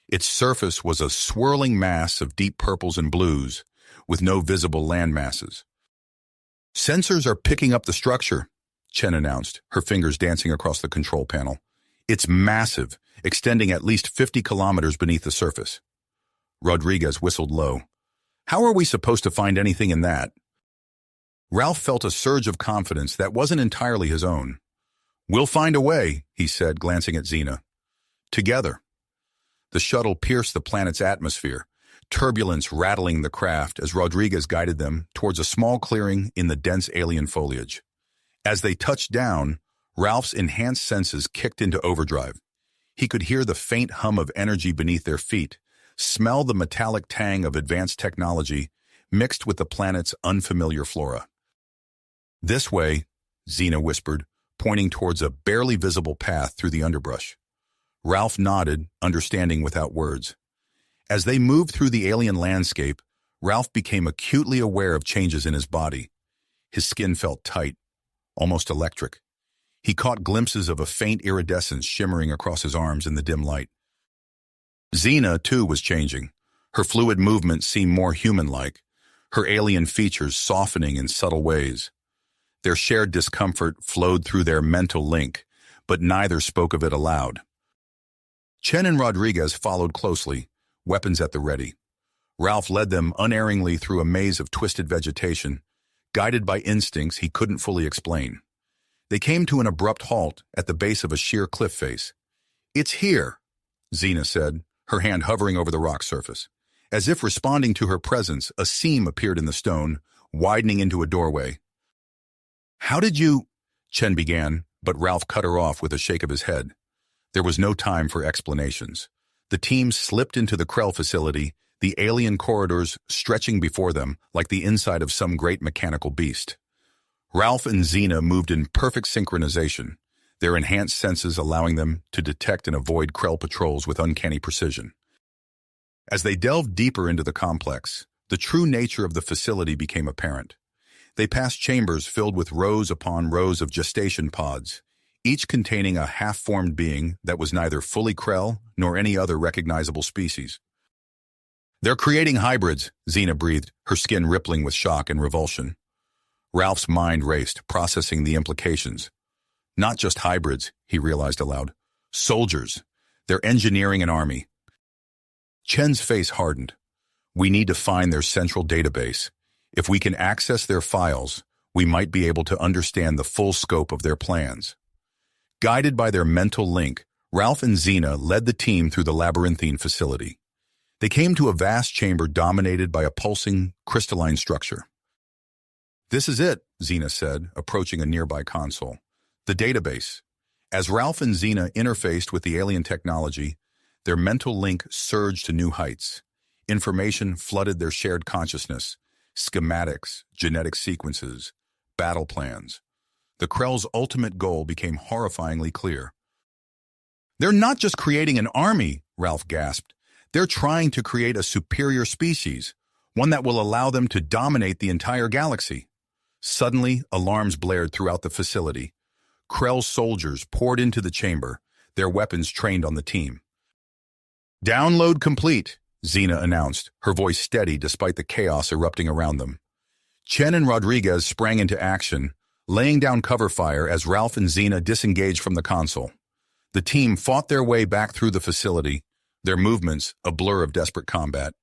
Its surface was a swirling mass of deep purples and blues, with no visible land masses. Sensors are picking up the structure, Chen announced, her fingers dancing across the control panel. It's massive, extending at least 50 kilometers beneath the surface. Rodriguez whistled low. How are we supposed to find anything in that? Ralph felt a surge of confidence that wasn't entirely his own. We'll find a way, he said, glancing at Xena. Together. The shuttle pierced the planet's atmosphere, turbulence rattling the craft as Rodriguez guided them towards a small clearing in the dense alien foliage. As they touched down, Ralph's enhanced senses kicked into overdrive. He could hear the faint hum of energy beneath their feet, smell the metallic tang of advanced technology mixed with the planet's unfamiliar flora. This way, Xena whispered, pointing towards a barely visible path through the underbrush. Ralph nodded, understanding without words. As they moved through the alien landscape, Ralph became acutely aware of changes in his body. His skin felt tight, almost electric. He caught glimpses of a faint iridescence shimmering across his arms in the dim light. Xena, too, was changing. Her fluid movement seemed more human-like, her alien features softening in subtle ways. Their shared discomfort flowed through their mental link, but neither spoke of it aloud. Chen and Rodriguez followed closely, weapons at the ready. Ralph led them unerringly through a maze of twisted vegetation, guided by instincts he couldn't fully explain. They came to an abrupt halt at the base of a sheer cliff face. It's here, Xena said, her hand hovering over the rock surface. As if responding to her presence, a seam appeared in the stone, widening into a doorway. How did you... Chen began, but Ralph cut her off with a shake of his head. There was no time for explanations. The team slipped into the Krell facility, the alien corridors stretching before them like the inside of some great mechanical beast. Ralph and Xena moved in perfect synchronization, their enhanced senses allowing them to detect and avoid Krell patrols with uncanny precision. As they delved deeper into the complex, the true nature of the facility became apparent. They passed chambers filled with rows upon rows of gestation pods, each containing a half-formed being that was neither fully Krell nor any other recognizable species. They're creating hybrids, Xena breathed, her skin rippling with shock and revulsion. Ralph's mind raced, processing the implications. Not just hybrids, he realized aloud. Soldiers. They're engineering an army. Chen's face hardened. We need to find their central database. If we can access their files, we might be able to understand the full scope of their plans. Guided by their mental link, Ralph and Xena led the team through the labyrinthine facility. They came to a vast chamber dominated by a pulsing, crystalline structure. This is it, Xena said, approaching a nearby console. The database. As Ralph and Xena interfaced with the alien technology, their mental link surged to new heights. Information flooded their shared consciousness. Schematics, genetic sequences, battle plans. The Krell's ultimate goal became horrifyingly clear. They're not just creating an army, Ralph gasped. They're trying to create a superior species, one that will allow them to dominate the entire galaxy. Suddenly, alarms blared throughout the facility. Krell's soldiers poured into the chamber, their weapons trained on the team. Download complete, Xena announced, her voice steady despite the chaos erupting around them. Chen and Rodriguez sprang into action, laying down cover fire as Ralph and Xena disengaged from the console. The team fought their way back through the facility, their movements a blur of desperate combat.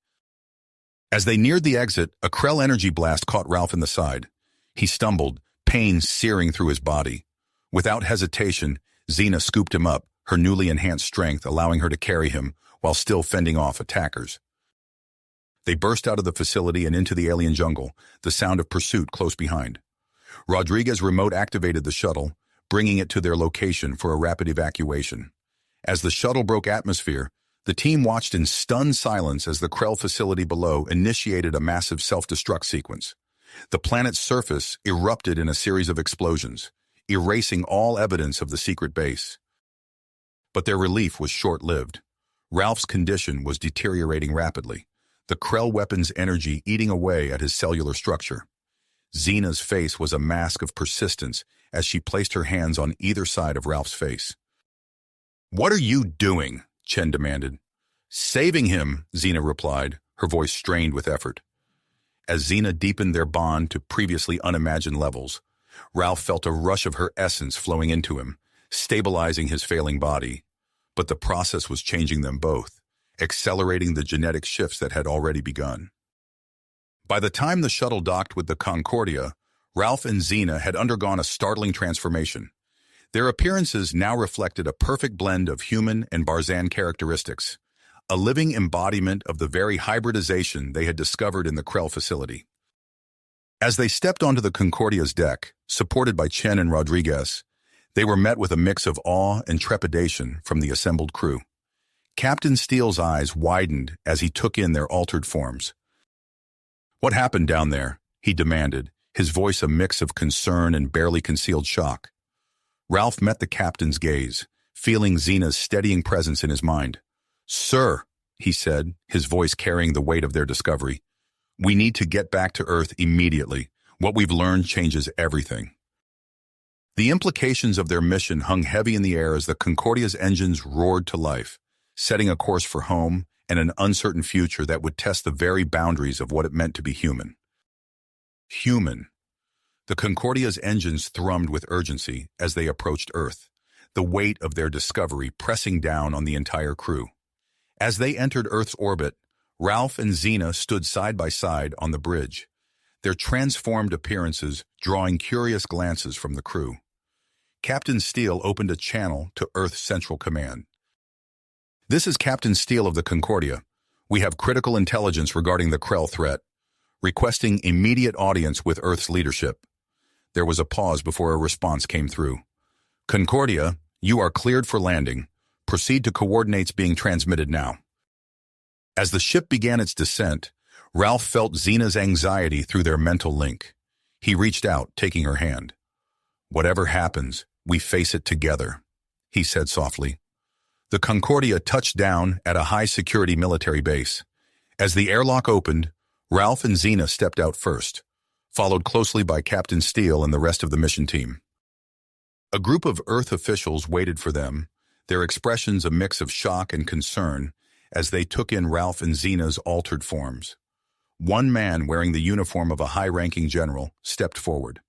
As they neared the exit, a Krell energy blast caught Ralph in the side. He stumbled, pain searing through his body. Without hesitation, Xena scooped him up, her newly enhanced strength allowing her to carry him while still fending off attackers. They burst out of the facility and into the alien jungle, the sound of pursuit close behind. Rodriguez remote-activated the shuttle, bringing it to their location for a rapid evacuation. As the shuttle broke atmosphere, the team watched in stunned silence as the Krell facility below initiated a massive self-destruct sequence. The planet's surface erupted in a series of explosions, erasing all evidence of the secret base. But their relief was short-lived. Ralph's condition was deteriorating rapidly, the Krell weapon's energy eating away at his cellular structure. Xena's face was a mask of persistence as she placed her hands on either side of Ralph's face. "What are you doing?" Chen demanded. "Saving him," Xena replied, her voice strained with effort. As Xena deepened their bond to previously unimagined levels, Ralph felt a rush of her essence flowing into him, stabilizing his failing body. But the process was changing them both, accelerating the genetic shifts that had already begun. By the time the shuttle docked with the Concordia, Ralph and Xena had undergone a startling transformation. Their appearances now reflected a perfect blend of human and Barzan characteristics, a living embodiment of the very hybridization they had discovered in the Krell facility. As they stepped onto the Concordia's deck, supported by Chen and Rodriguez, they were met with a mix of awe and trepidation from the assembled crew. Captain Steele's eyes widened as he took in their altered forms. "What happened down there?" he demanded, his voice a mix of concern and barely concealed shock. Ralph met the captain's gaze, feeling Xena's steadying presence in his mind. "Sir," he said, his voice carrying the weight of their discovery, "we need to get back to Earth immediately. What we've learned changes everything." The implications of their mission hung heavy in the air as the Concordia's engines roared to life, setting a course for home and an uncertain future that would test the very boundaries of what it meant to be human. Human. The Concordia's engines thrummed with urgency as they approached Earth, the weight of their discovery pressing down on the entire crew. As they entered Earth's orbit, Ralph and Xena stood side by side on the bridge, their transformed appearances drawing curious glances from the crew. Captain Steele opened a channel to Earth's Central Command. "This is Captain Steele of the Concordia. We have critical intelligence regarding the Krell threat, requesting immediate audience with Earth's leadership." There was a pause before a response came through. "Concordia, you are cleared for landing. Proceed to coordinates being transmitted now." As the ship began its descent, Ralph felt Xena's anxiety through their mental link. He reached out, taking her hand. "Whatever happens, we face it together," he said softly. The Concordia touched down at a high-security military base. As the airlock opened, Ralph and Xena stepped out first, followed closely by Captain Steele and the rest of the mission team. A group of Earth officials waited for them, their expressions a mix of shock and concern, as they took in Ralph and Xena's altered forms. One man, wearing the uniform of a high-ranking general, stepped forward.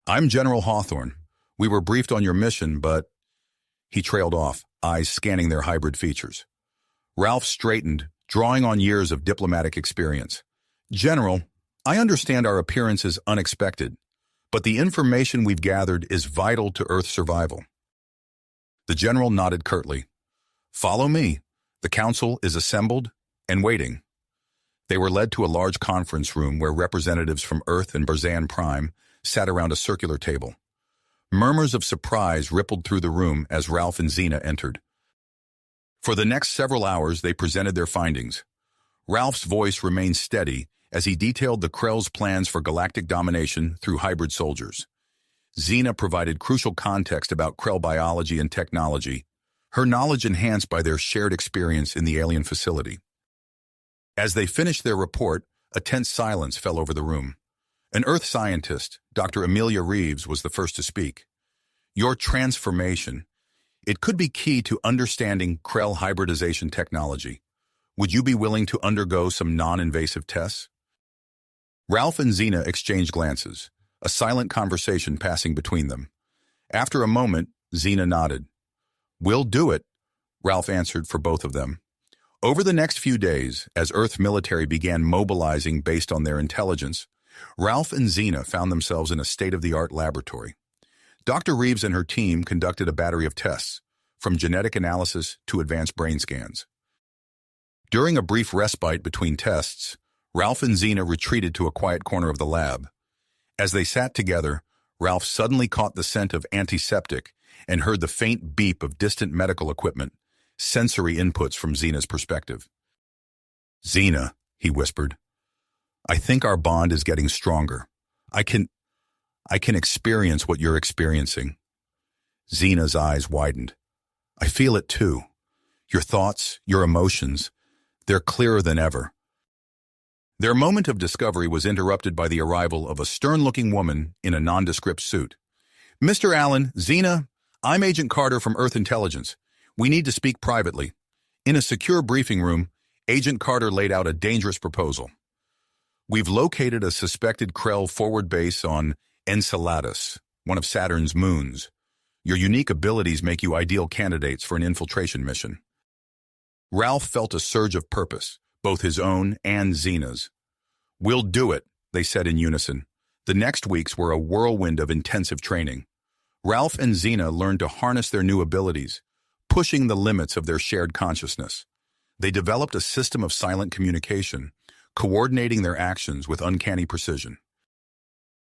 "I'm General Hawthorne. We were briefed on your mission, but—" He trailed off, eyes scanning their hybrid features. Ralph straightened, drawing on years of diplomatic experience. "General, I understand our appearance is unexpected, but the information we've gathered is vital to Earth's survival." The general nodded curtly. "Follow me. The council is assembled and waiting." They were led to a large conference room where representatives from Earth and Barzan Prime sat around a circular table. Murmurs of surprise rippled through the room as Ralph and Xena entered. For the next several hours, they presented their findings. Ralph's voice remained steady as he detailed the Krell's plans for galactic domination through hybrid soldiers. Xena provided crucial context about Krell biology and technology, her knowledge enhanced by their shared experience in the alien facility. As they finished their report, a tense silence fell over the room. An Earth scientist, Dr. Amelia Reeves, was the first to speak. "Your transformation, it could be key to understanding Krell hybridization technology. Would you be willing to undergo some non-invasive tests?" Ralph and Xena exchanged glances, a silent conversation passing between them. After a moment, Xena nodded. "We'll do it," Ralph answered for both of them. Over the next few days, as Earth military began mobilizing based on their intelligence, Ralph and Xena found themselves in a state-of-the-art laboratory. Dr. Reeves and her team conducted a battery of tests, from genetic analysis to advanced brain scans. During a brief respite between tests, Ralph and Xena retreated to a quiet corner of the lab. As they sat together, Ralph suddenly caught the scent of antiseptic and heard the faint beep of distant medical equipment, sensory inputs from Xena's perspective. "Xena," he whispered, "I think our bond is getting stronger. I can experience what you're experiencing." Xena's eyes widened. "I feel it too. Your thoughts, your emotions, they're clearer than ever." Their moment of discovery was interrupted by the arrival of a stern-looking woman in a nondescript suit. "Mr. Allen, Xena, I'm Agent Carter from Earth Intelligence. We need to speak privately." In a secure briefing room, Agent Carter laid out a dangerous proposal. "We've located a suspected Krell forward base on Enceladus, one of Saturn's moons. Your unique abilities make you ideal candidates for an infiltration mission." Ralph felt a surge of purpose, both his own and Xena's. "We'll do it," they said in unison. The next weeks were a whirlwind of intensive training. Ralph and Xena learned to harness their new abilities, pushing the limits of their shared consciousness. They developed a system of silent communication, coordinating their actions with uncanny precision.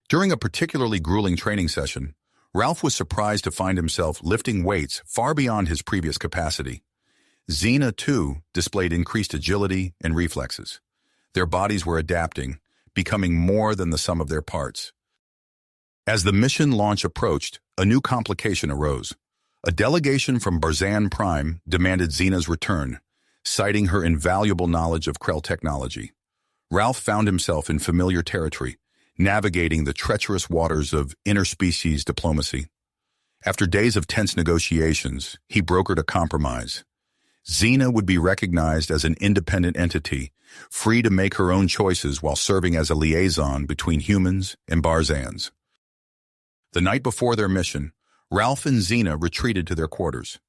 During a particularly grueling training session, Ralph was surprised to find himself lifting weights far beyond his previous capacity. Xena, too, displayed increased agility and reflexes. Their bodies were adapting, becoming more than the sum of their parts. As the mission launch approached, a new complication arose. A delegation from Barzan Prime demanded Xena's return, citing her invaluable knowledge of Krell technology. Ralph found himself in familiar territory, navigating the treacherous waters of interspecies diplomacy. After days of tense negotiations, he brokered a compromise. Xena would be recognized as an independent entity, free to make her own choices while serving as a liaison between humans and Barzans. The night before their mission, Ralph and Xena retreated to their quarters.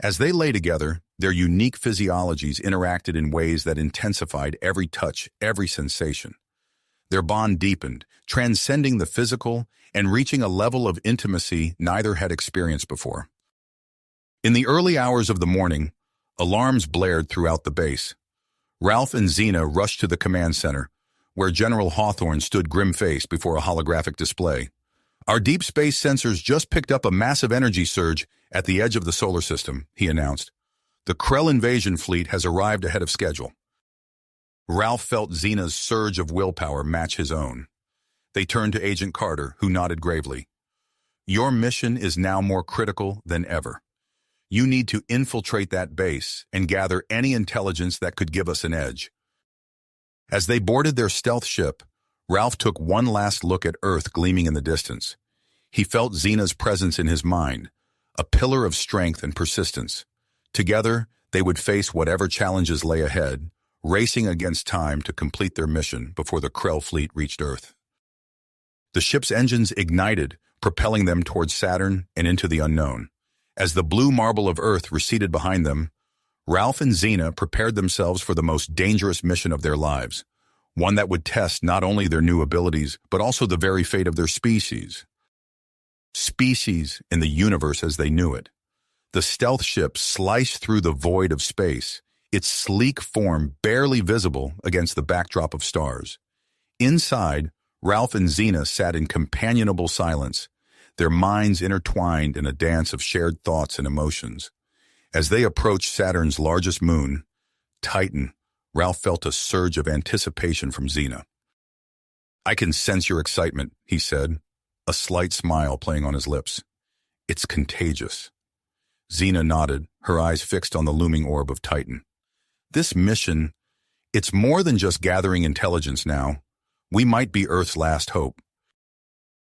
As they lay together, their unique physiologies interacted in ways that intensified every touch, every sensation. Their bond deepened, transcending the physical and reaching a level of intimacy neither had experienced before. In the early hours of the morning, alarms blared throughout the base. Ralph and Xena rushed to the command center, where General Hawthorne stood grim-faced before a holographic display. "Our deep space sensors just picked up a massive energy surge at the edge of the solar system," he announced. "The Krell invasion fleet has arrived ahead of schedule." Ralph felt Xena's surge of willpower match his own. They turned to Agent Carter, who nodded gravely. "Your mission is now more critical than ever. You need to infiltrate that base and gather any intelligence that could give us an edge." As they boarded their stealth ship, Ralph took one last look at Earth gleaming in the distance. He felt Xena's presence in his mind, a pillar of strength and persistence. Together, They would face whatever challenges lay ahead, racing against time to complete their mission before the Krell fleet reached Earth. The ship's engines ignited, propelling them towards Saturn and into the unknown. As the blue marble of Earth receded behind them, Ralph and Xena prepared themselves for the most dangerous mission of their lives, one that would test not only their new abilities, but also the very fate of their species. Species in the universe as they knew it. The stealth ship sliced through the void of space, its sleek form barely visible against the backdrop of stars. Inside, Ralph and Xena sat in companionable silence, their minds intertwined in a dance of shared thoughts and emotions. As they approached Saturn's largest moon, Titan, Ralph felt a surge of anticipation from Xena. "I can sense your excitement," he said, a slight smile playing on his lips. "It's contagious." Xena nodded, her eyes fixed on the looming orb of Titan. "This mission, it's more than just gathering intelligence now. We might be Earth's last hope."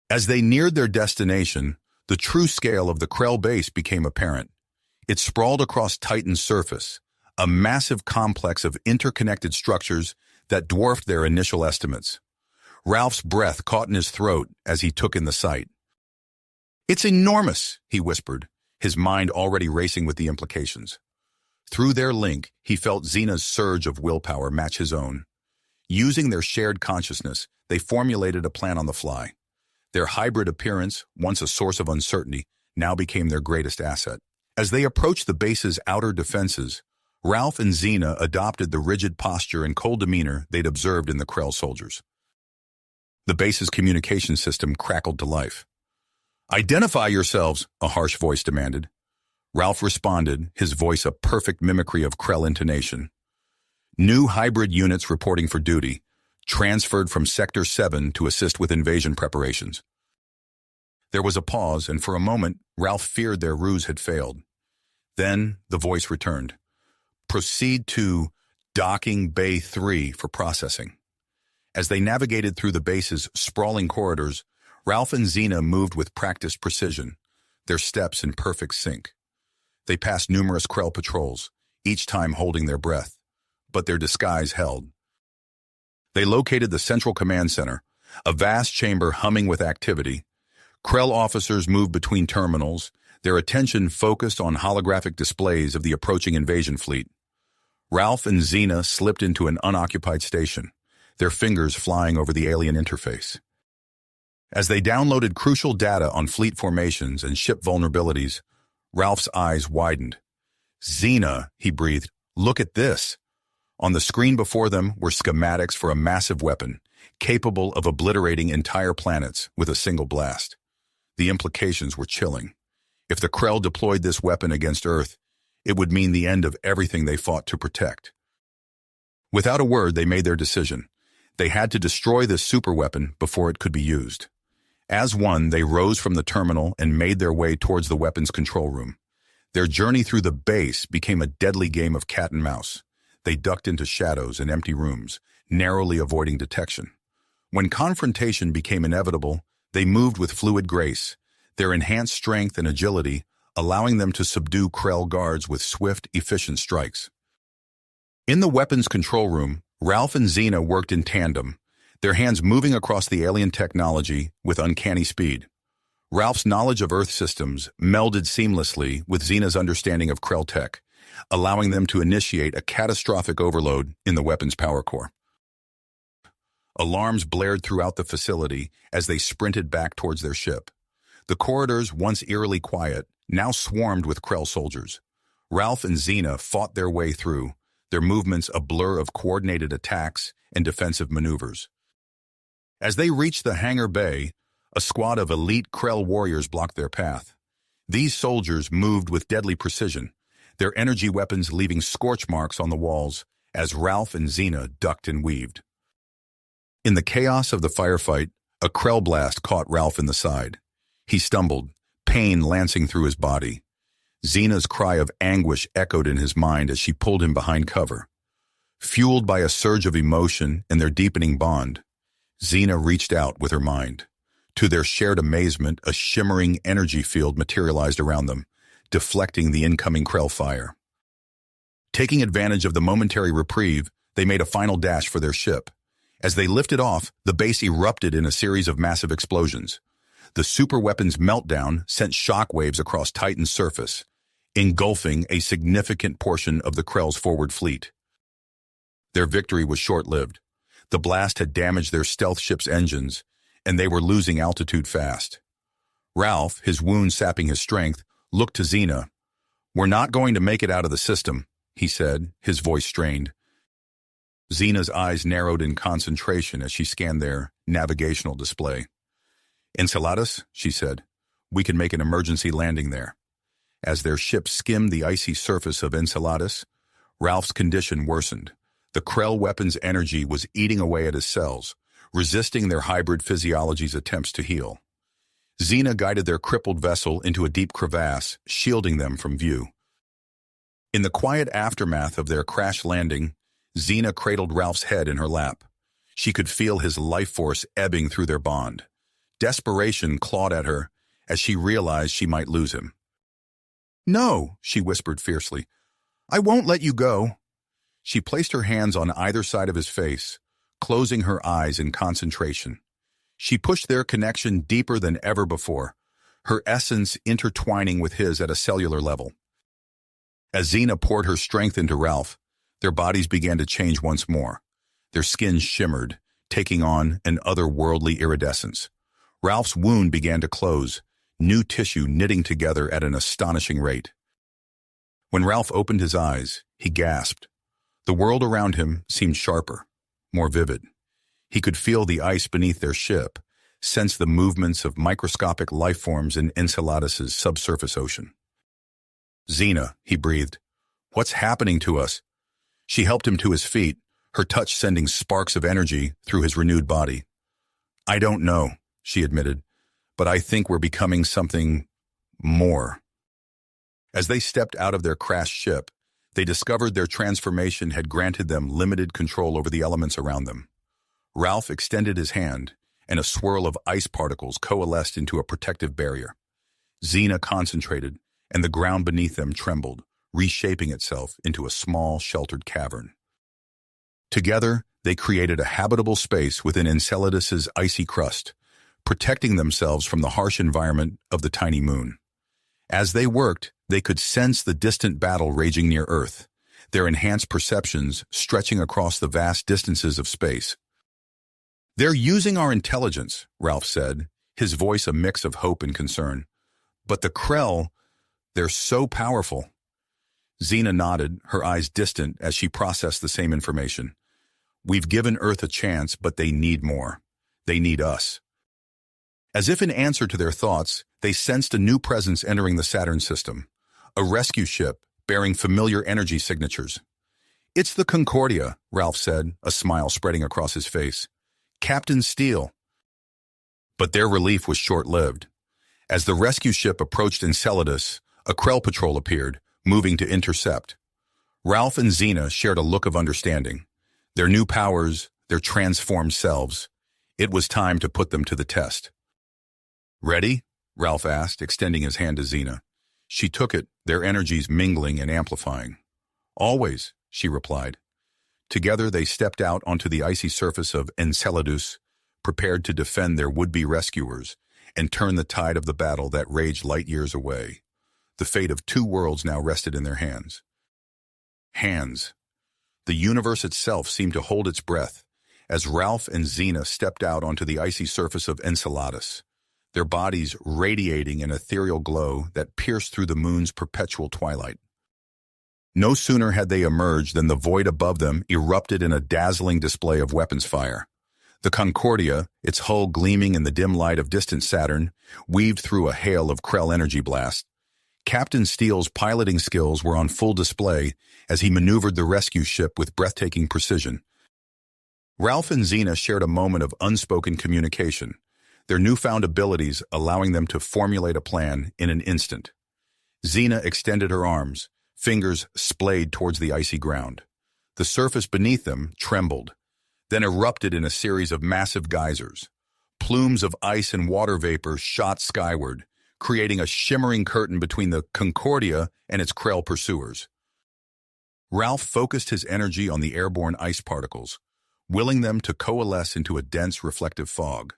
As they neared their destination, the true scale of the Krell base became apparent. It sprawled across Titan's surface, a massive complex of interconnected structures that dwarfed their initial estimates. Ralph's breath caught in his throat as he took in the sight. "It's enormous," he whispered, his mind already racing with the implications. Through their link, he felt Xena's surge of willpower match his own. Using their shared consciousness, they formulated a plan on the fly. Their hybrid appearance, once a source of uncertainty, now became their greatest asset. As they approached the base's outer defenses, Ralph and Xena adopted the rigid posture and cold demeanor they'd observed in the Krell soldiers. The base's communication system crackled to life. "Identify yourselves," a harsh voice demanded. Ralph responded, his voice a perfect mimicry of Krell intonation. "New hybrid units reporting for duty, transferred from Sector 7 to assist with invasion preparations." There was a pause, and for a moment, Ralph feared their ruse had failed. Then the voice returned. "Proceed to Docking Bay 3 for processing." As they navigated through the base's sprawling corridors, Ralph and Xena moved with practiced precision, their steps in perfect sync. They passed numerous Krell patrols, each time holding their breath, but their disguise held. They located the Central Command Center, a vast chamber humming with activity. Krell officers moved between terminals, their attention focused on holographic displays of the approaching invasion fleet. Ralph and Xena slipped into an unoccupied station, their fingers flying over the alien interface. As they downloaded crucial data on fleet formations and ship vulnerabilities, Ralph's eyes widened. "Xena," he breathed, "look at this." On the screen before them were schematics for a massive weapon, capable of obliterating entire planets with a single blast. The implications were chilling. If the Krell deployed this weapon against Earth, it would mean the end of everything they fought to protect. Without a word, they made their decision. They had to destroy this superweapon before it could be used. As one, they rose from the terminal and made their way towards the weapon's control room. Their journey through the base became a deadly game of cat and mouse. They ducked into shadows and empty rooms, narrowly avoiding detection. When confrontation became inevitable, they moved with fluid grace, their enhanced strength and agility allowing them to subdue Krell guards with swift, efficient strikes. In the weapons control room, Ralph and Xena worked in tandem, their hands moving across the alien technology with uncanny speed. Ralph's knowledge of Earth systems melded seamlessly with Xena's understanding of Krell tech, allowing them to initiate a catastrophic overload in the weapon's power core. Alarms blared throughout the facility as they sprinted back towards their ship. The corridors, once eerily quiet, now swarmed with Krell soldiers. Ralph and Xena fought their way through, their movements a blur of coordinated attacks and defensive maneuvers. As they reached the hangar bay, a squad of elite Krell warriors blocked their path. These soldiers moved with deadly precision, their energy weapons leaving scorch marks on the walls as Ralph and Xena ducked and weaved. In the chaos of the firefight, a Krell blast caught Ralph in the side. He stumbled, pain lancing through his body. Xena's cry of anguish echoed in his mind as she pulled him behind cover. Fueled by a surge of emotion and their deepening bond, Xena reached out with her mind. To their shared amazement, a shimmering energy field materialized around them, deflecting the incoming Krell fire. Taking advantage of the momentary reprieve, they made a final dash for their ship. As they lifted off, the base erupted in a series of massive explosions. The superweapon's meltdown sent shockwaves across Titan's surface, engulfing a significant portion of the Krell's forward fleet. Their victory was short-lived. The blast had damaged their stealth ship's engines, and they were losing altitude fast. Ralph, his wound sapping his strength, looked to Xena. "We're not going to make it out of the system," he said, his voice strained. Xena's eyes narrowed in concentration as she scanned their navigational display. "Enceladus," she said, "we can make an emergency landing there." As their ship skimmed the icy surface of Enceladus, Ralph's condition worsened. The Krell weapon's energy was eating away at his cells, resisting their hybrid physiology's attempts to heal. Xena guided their crippled vessel into a deep crevasse, shielding them from view. In the quiet aftermath of their crash landing, Xena cradled Ralph's head in her lap. She could feel his life force ebbing through their bond. Desperation clawed at her as she realized she might lose him. "No," she whispered fiercely. "I won't let you go." She placed her hands on either side of his face, closing her eyes in concentration. She pushed their connection deeper than ever before, her essence intertwining with his at a cellular level. As Xena poured her strength into Ralph, their bodies began to change once more. Their skins shimmered, taking on an otherworldly iridescence. Ralph's wound began to close, new tissue knitting together at an astonishing rate. When Ralph opened his eyes, he gasped. The world around him seemed sharper, more vivid. He could feel the ice beneath their ship, sense the movements of microscopic life forms in Enceladus's subsurface ocean. "Xena," he breathed, "what's happening to us?" She helped him to his feet, her touch sending sparks of energy through his renewed body. "I don't know," she admitted, "but I think we're becoming something more." As they stepped out of their crashed ship, they discovered their transformation had granted them limited control over the elements around them. Ralph extended his hand, and a swirl of ice particles coalesced into a protective barrier. Xena concentrated, and the ground beneath them trembled, reshaping itself into a small, sheltered cavern. Together, they created a habitable space within Enceladus's icy crust, protecting themselves from the harsh environment of the tiny moon. As they worked, they could sense the distant battle raging near Earth, their enhanced perceptions stretching across the vast distances of space. "They're using our intelligence," Ralph said, his voice a mix of hope and concern. "But the Krell, they're so powerful." Xena nodded, her eyes distant as she processed the same information. "We've given Earth a chance, but they need more. They need us." As if in answer to their thoughts, they sensed a new presence entering the Saturn system, a rescue ship bearing familiar energy signatures. "It's the Concordia," Ralph said, a smile spreading across his face. "Captain Steele." But their relief was short-lived. As the rescue ship approached Enceladus, a Krell patrol appeared, moving to intercept. Ralph and Xena shared a look of understanding. Their new powers, their transformed selves. It was time to put them to the test. "Ready?" Ralph asked, extending his hand to Xena. She took it, their energies mingling and amplifying. "Always," she replied. Together they stepped out onto the icy surface of Enceladus, prepared to defend their would-be rescuers and turn the tide of the battle that raged light years away. The fate of two worlds now rested in their hands. Hands. The universe itself seemed to hold its breath as Ralph and Xena stepped out onto the icy surface of Enceladus, their bodies radiating an ethereal glow that pierced through the moon's perpetual twilight. No sooner had they emerged than the void above them erupted in a dazzling display of weapons fire. The Concordia, its hull gleaming in the dim light of distant Saturn, weaved through a hail of Krell energy blasts. Captain Steele's piloting skills were on full display as he maneuvered the rescue ship with breathtaking precision. Ralph and Xena shared a moment of unspoken communication, their newfound abilities allowing them to formulate a plan in an instant. Xena extended her arms, fingers splayed towards the icy ground. The surface beneath them trembled, then erupted in a series of massive geysers. Plumes of ice and water vapor shot skyward, creating a shimmering curtain between the Concordia and its Krell pursuers. Ralph focused his energy on the airborne ice particles, willing them to coalesce into a dense reflective fog.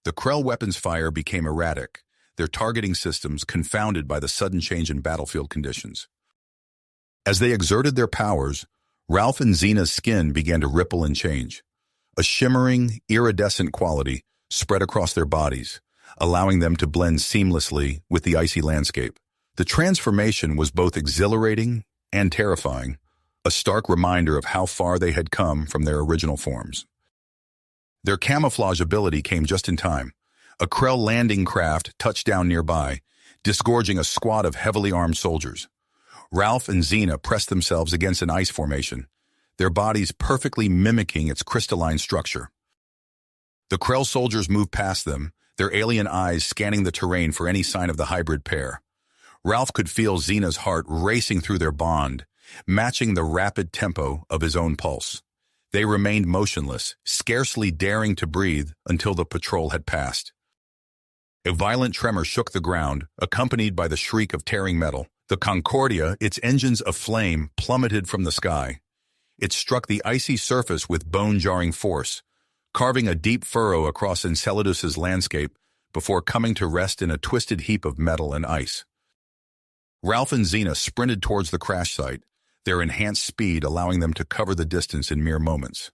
The Krell weapons' fire became erratic, their targeting systems confounded by the sudden change in battlefield conditions. As they exerted their powers, Ralph and Xena's skin began to ripple and change. A shimmering, iridescent quality spread across their bodies, allowing them to blend seamlessly with the icy landscape. The transformation was both exhilarating and terrifying, a stark reminder of how far they had come from their original forms. Their camouflage ability came just in time. A Krell landing craft touched down nearby, disgorging a squad of heavily armed soldiers. Ralph and Xena pressed themselves against an ice formation, their bodies perfectly mimicking its crystalline structure. The Krell soldiers moved past them, their alien eyes scanning the terrain for any sign of the hybrid pair. Ralph could feel Xena's heart racing through their bond, matching the rapid tempo of his own pulse. They remained motionless, scarcely daring to breathe until the patrol had passed. A violent tremor shook the ground, accompanied by the shriek of tearing metal. The Concordia, its engines aflame, plummeted from the sky. It struck the icy surface with bone-jarring force, carving a deep furrow across Enceladus's landscape before coming to rest in a twisted heap of metal and ice. Ralph and Xena sprinted towards the crash site, their enhanced speed allowing them to cover the distance in mere moments.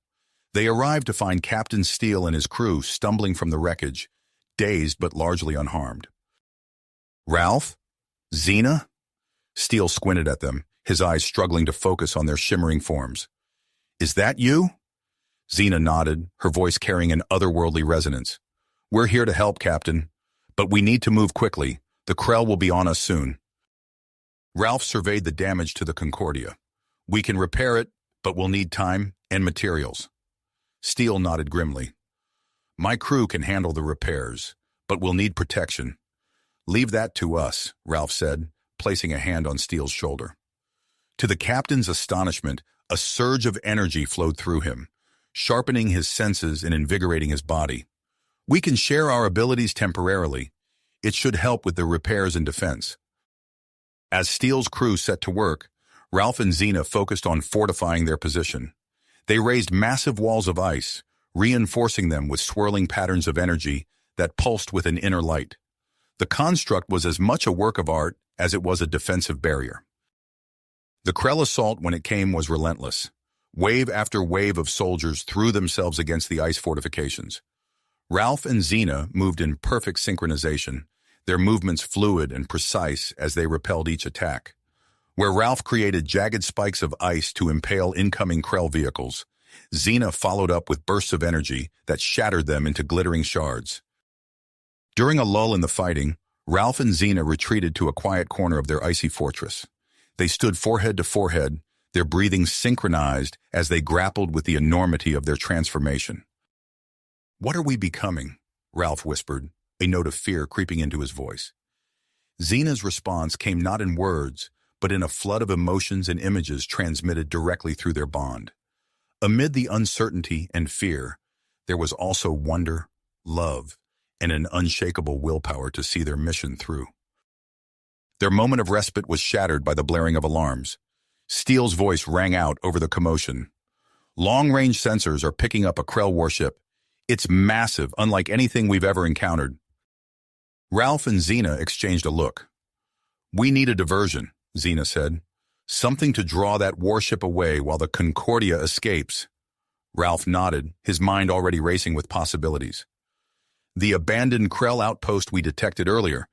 They arrived to find Captain Steele and his crew stumbling from the wreckage, dazed but largely unharmed. "Ralph? Xena?" Steele squinted at them, his eyes struggling to focus on their shimmering forms. "Is that you?" Xena nodded, her voice carrying an otherworldly resonance. "We're here to help, Captain. But we need to move quickly. The Krell will be on us soon." Ralph surveyed the damage to the Concordia. "We can repair it, but we'll need time and materials." Steele nodded grimly. "My crew can handle the repairs, but we'll need protection." "Leave that to us," Ralph said, placing a hand on Steele's shoulder. To the captain's astonishment, a surge of energy flowed through him, sharpening his senses and invigorating his body. "We can share our abilities temporarily. It should help with the repairs and defense." As Steele's crew set to work, Ralph and Xena focused on fortifying their position. They raised massive walls of ice, reinforcing them with swirling patterns of energy that pulsed with an inner light. The construct was as much a work of art as it was a defensive barrier. The Krell assault, when it came, was relentless. Wave after wave of soldiers threw themselves against the ice fortifications. Ralph and Xena moved in perfect synchronization, their movements fluid and precise as they repelled each attack. Where Ralph created jagged spikes of ice to impale incoming Krell vehicles, Xena followed up with bursts of energy that shattered them into glittering shards. During a lull in the fighting, Ralph and Xena retreated to a quiet corner of their icy fortress. They stood forehead to forehead, their breathing synchronized as they grappled with the enormity of their transformation. "What are we becoming?" Ralph whispered, a note of fear creeping into his voice. Xena's response came not in words, but in a flood of emotions and images transmitted directly through their bond. Amid the uncertainty and fear, there was also wonder, love, and an unshakable willpower to see their mission through. Their moment of respite was shattered by the blaring of alarms. Steele's voice rang out over the commotion. "Long-range sensors are picking up a Krell warship. It's massive, unlike anything we've ever encountered." Ralph and Xena exchanged a look. "We need a diversion," Xena said. "Something to draw that warship away while the Concordia escapes." Ralph nodded, his mind already racing with possibilities. "The abandoned Krell outpost we detected earlier.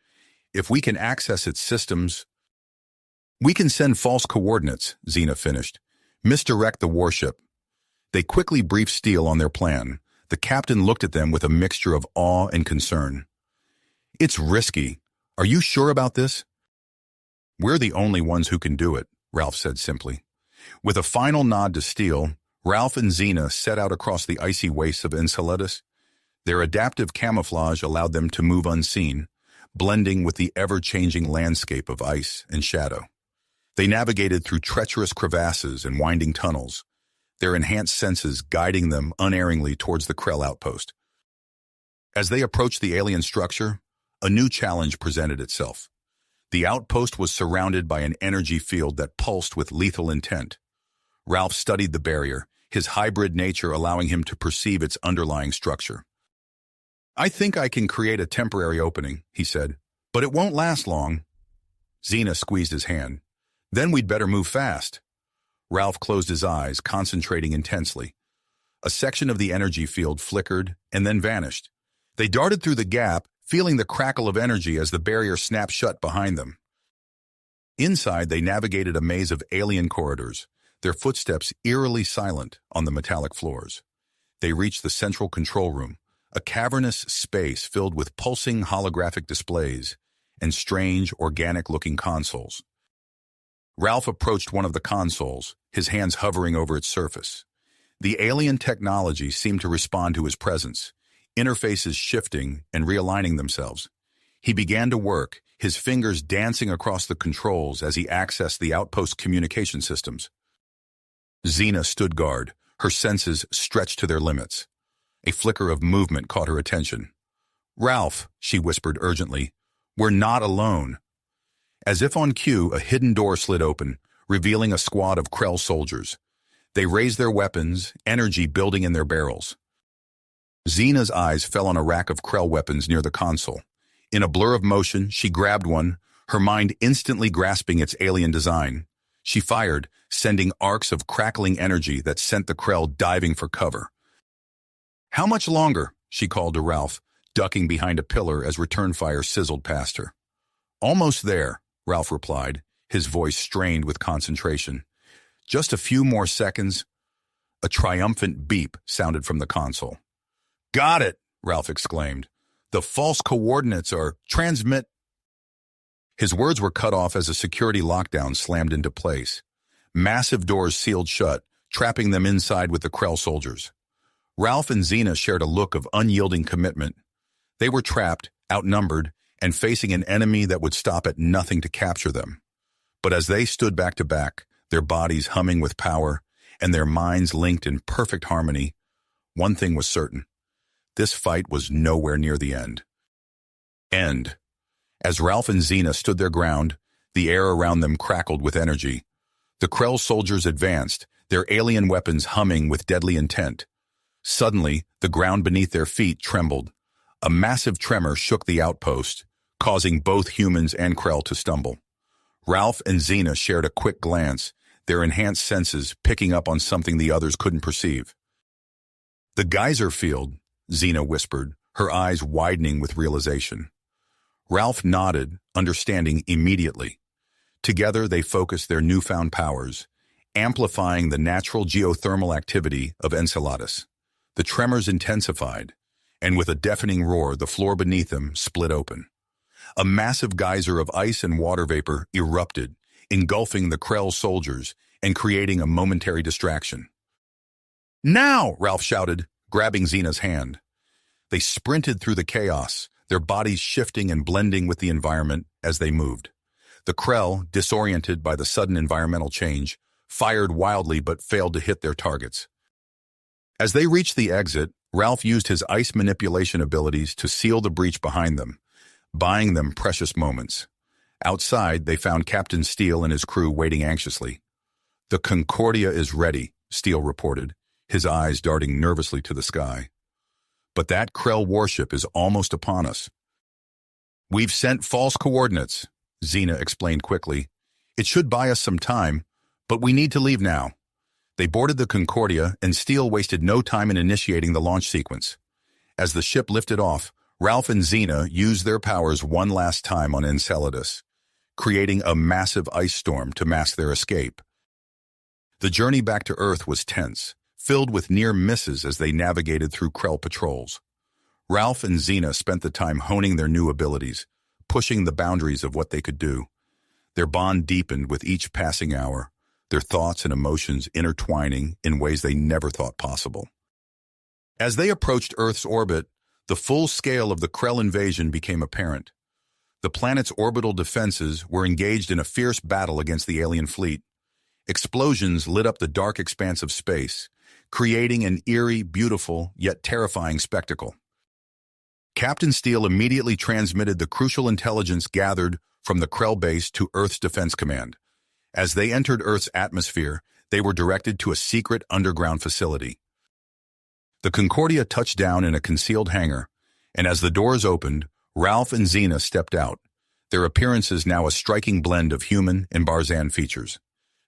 If we can access its systems..." "We can send false coordinates," Xena finished. "Misdirect the warship." They quickly briefed Steele on their plan. The captain looked at them with a mixture of awe and concern. "It's risky. Are you sure about this?" "We're the only ones who can do it," Ralph said simply. With a final nod to Steele, Ralph and Xena set out across the icy wastes of Enceladus. Their adaptive camouflage allowed them to move unseen, blending with the ever-changing landscape of ice and shadow. They navigated through treacherous crevasses and winding tunnels, their enhanced senses guiding them unerringly towards the Krell outpost. As they approached the alien structure, a new challenge presented itself. The outpost was surrounded by an energy field that pulsed with lethal intent. Ralph studied the barrier, his hybrid nature allowing him to perceive its underlying structure. "I think I can create a temporary opening," he said, "but it won't last long." Xena squeezed his hand. "Then we'd better move fast." Ralph closed his eyes, concentrating intensely. A section of the energy field flickered and then vanished. They darted through the gap, feeling the crackle of energy as the barrier snapped shut behind them. Inside, they navigated a maze of alien corridors, their footsteps eerily silent on the metallic floors. They reached the central control room, a cavernous space filled with pulsing holographic displays and strange, organic-looking consoles. Ralph approached one of the consoles, his hands hovering over its surface. The alien technology seemed to respond to his presence, interfaces shifting and realigning themselves. He began to work, his fingers dancing across the controls as he accessed the outpost communication systems. Xena stood guard, her senses stretched to their limits. A flicker of movement caught her attention. "Ralph," she whispered urgently, "we're not alone." As if on cue, a hidden door slid open, revealing a squad of Krell soldiers. They raised their weapons, energy building in their barrels. Xena's eyes fell on a rack of Krell weapons near the console. In a blur of motion, she grabbed one, her mind instantly grasping its alien design. She fired, sending arcs of crackling energy that sent the Krell diving for cover. "How much longer?" she called to Ralph, ducking behind a pillar as return fire sizzled past her. "Almost there," Ralph replied, his voice strained with concentration. "Just a few more seconds." A triumphant beep sounded from the console. "Got it," Ralph exclaimed. "The false coordinates are transmit." His words were cut off as a security lockdown slammed into place. Massive doors sealed shut, trapping them inside with the Krell soldiers. Ralph and Xena shared a look of unyielding commitment. They were trapped, outnumbered, and facing an enemy that would stop at nothing to capture them. But as they stood back to back, their bodies humming with power, and their minds linked in perfect harmony, one thing was certain. This fight was nowhere near the end. As Ralph and Xena stood their ground, the air around them crackled with energy. The Krell soldiers advanced, their alien weapons humming with deadly intent. Suddenly, the ground beneath their feet trembled. A massive tremor shook the outpost, causing both humans and Krell to stumble. Ralph and Xena shared a quick glance, their enhanced senses picking up on something the others couldn't perceive. "The geyser field," Xena whispered, her eyes widening with realization. Ralph nodded, understanding immediately. Together they focused their newfound powers, amplifying the natural geothermal activity of Enceladus. The tremors intensified, and with a deafening roar, the floor beneath them split open. A massive geyser of ice and water vapor erupted, engulfing the Krell soldiers and creating a momentary distraction. "Now!" Ralph shouted, grabbing Xena's hand. They sprinted through the chaos, their bodies shifting and blending with the environment as they moved. The Krell, disoriented by the sudden environmental change, fired wildly but failed to hit their targets. As they reached the exit, Ralph used his ice manipulation abilities to seal the breach behind them, buying them precious moments. Outside, they found Captain Steele and his crew waiting anxiously. "The Concordia is ready," Steele reported, his eyes darting nervously to the sky. "But that Krell warship is almost upon us." "We've sent false coordinates," Xena explained quickly. "It should buy us some time, but we need to leave now." They boarded the Concordia, and Steele wasted no time in initiating the launch sequence. As the ship lifted off, Ralph and Xena used their powers one last time on Enceladus, creating a massive ice storm to mask their escape. The journey back to Earth was tense, filled with near misses as they navigated through Krell patrols. Ralph and Xena spent the time honing their new abilities, pushing the boundaries of what they could do. Their bond deepened with each passing hour, their thoughts and emotions intertwining in ways they never thought possible. As they approached Earth's orbit, the full scale of the Krell invasion became apparent. The planet's orbital defenses were engaged in a fierce battle against the alien fleet. Explosions lit up the dark expanse of space, creating an eerie, beautiful, yet terrifying spectacle. Captain Steele immediately transmitted the crucial intelligence gathered from the Krell base to Earth's Defense Command. As they entered Earth's atmosphere, They were directed to a secret underground facility. The Concordia touched down in a concealed hangar, and as the doors opened, Ralph and Xena stepped out, their appearances now a striking blend of human and Barzan features.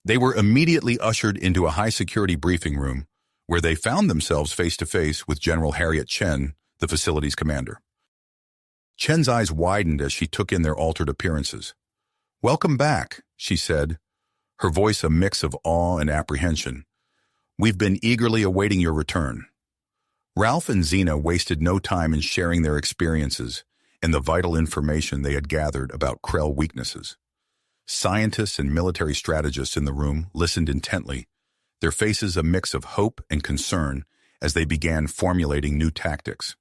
They were immediately ushered into a high-security briefing room, where they found themselves face-to-face with General Harriet Chen, the facility's commander. Chen's eyes widened as she took in their altered appearances. "Welcome back," she said, her voice a mix of awe and apprehension. "We've been eagerly awaiting your return." Ralph and Xena wasted no time in sharing their experiences and the vital information they had gathered about Krell weaknesses. Scientists and military strategists in the room listened intently, their faces a mix of hope and concern as they began formulating new tactics.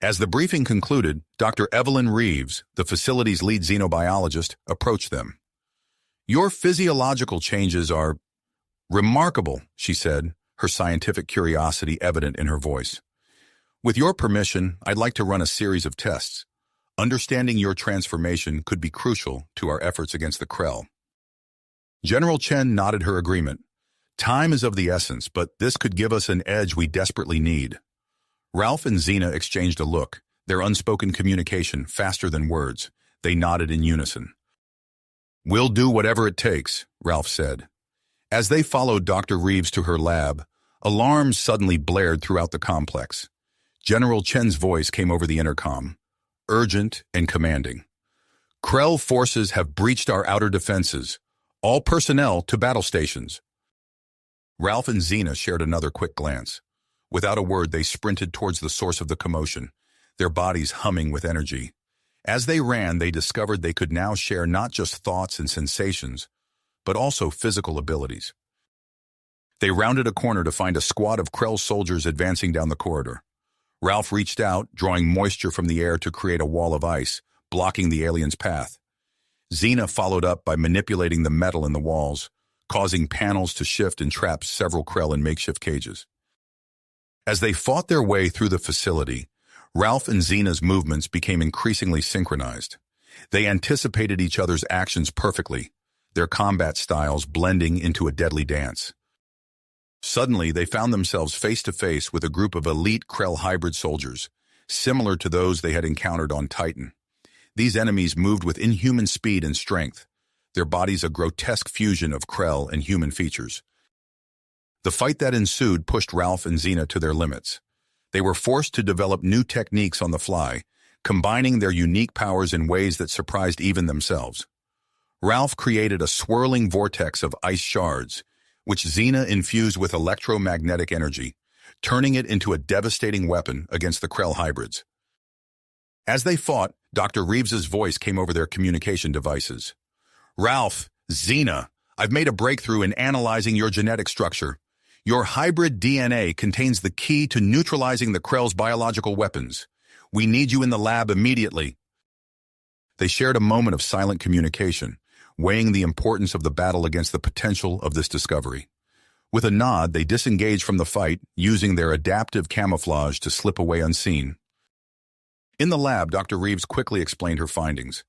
As the briefing concluded, Dr. Evelyn Reeves, the facility's lead xenobiologist, approached them. "Your physiological changes are remarkable," she said, her scientific curiosity evident in her voice. "With your permission, I'd like to run a series of tests. Understanding your transformation could be crucial to our efforts against the Krell." General Chen nodded her agreement. "Time is of the essence, but this could give us an edge we desperately need." Ralph and Xena exchanged a look, their unspoken communication faster than words. They nodded in unison. "We'll do whatever it takes," Ralph said. As they followed Dr. Reeves to her lab, alarms suddenly blared throughout the complex. General Chen's voice came over the intercom, urgent and commanding. "Krell forces have breached our outer defenses. All personnel to battle stations." Ralph and Xena shared another quick glance. Without a word, they sprinted towards the source of the commotion, their bodies humming with energy. As they ran, they discovered they could now share not just thoughts and sensations, but also physical abilities. They rounded a corner to find a squad of Krell soldiers advancing down the corridor. Ralph reached out, drawing moisture from the air to create a wall of ice, blocking the alien's path. Xena followed up by manipulating the metal in the walls, causing panels to shift and trap several Krell in makeshift cages. As they fought their way through the facility, Ralph and Xena's movements became increasingly synchronized. They anticipated each other's actions perfectly, their combat styles blending into a deadly dance. Suddenly, they found themselves face-to-face with a group of elite Krell hybrid soldiers, similar to those they had encountered on Titan. These enemies moved with inhuman speed and strength, their bodies a grotesque fusion of Krell and human features. The fight that ensued pushed Ralph and Xena to their limits. They were forced to develop new techniques on the fly, combining their unique powers in ways that surprised even themselves. Ralph created a swirling vortex of ice shards, which Xena infused with electromagnetic energy, turning it into a devastating weapon against the Krell hybrids. As they fought, Dr. Reeves's voice came over their communication devices. "Ralph, Xena, I've made a breakthrough in analyzing your genetic structure. Your hybrid DNA contains the key to neutralizing the Krell's biological weapons. We need you in the lab immediately." They shared a moment of silent communication, weighing the importance of the battle against the potential of this discovery. With a nod, they disengaged from the fight, using their adaptive camouflage to slip away unseen. In the lab, Dr. Reeves quickly explained her findings.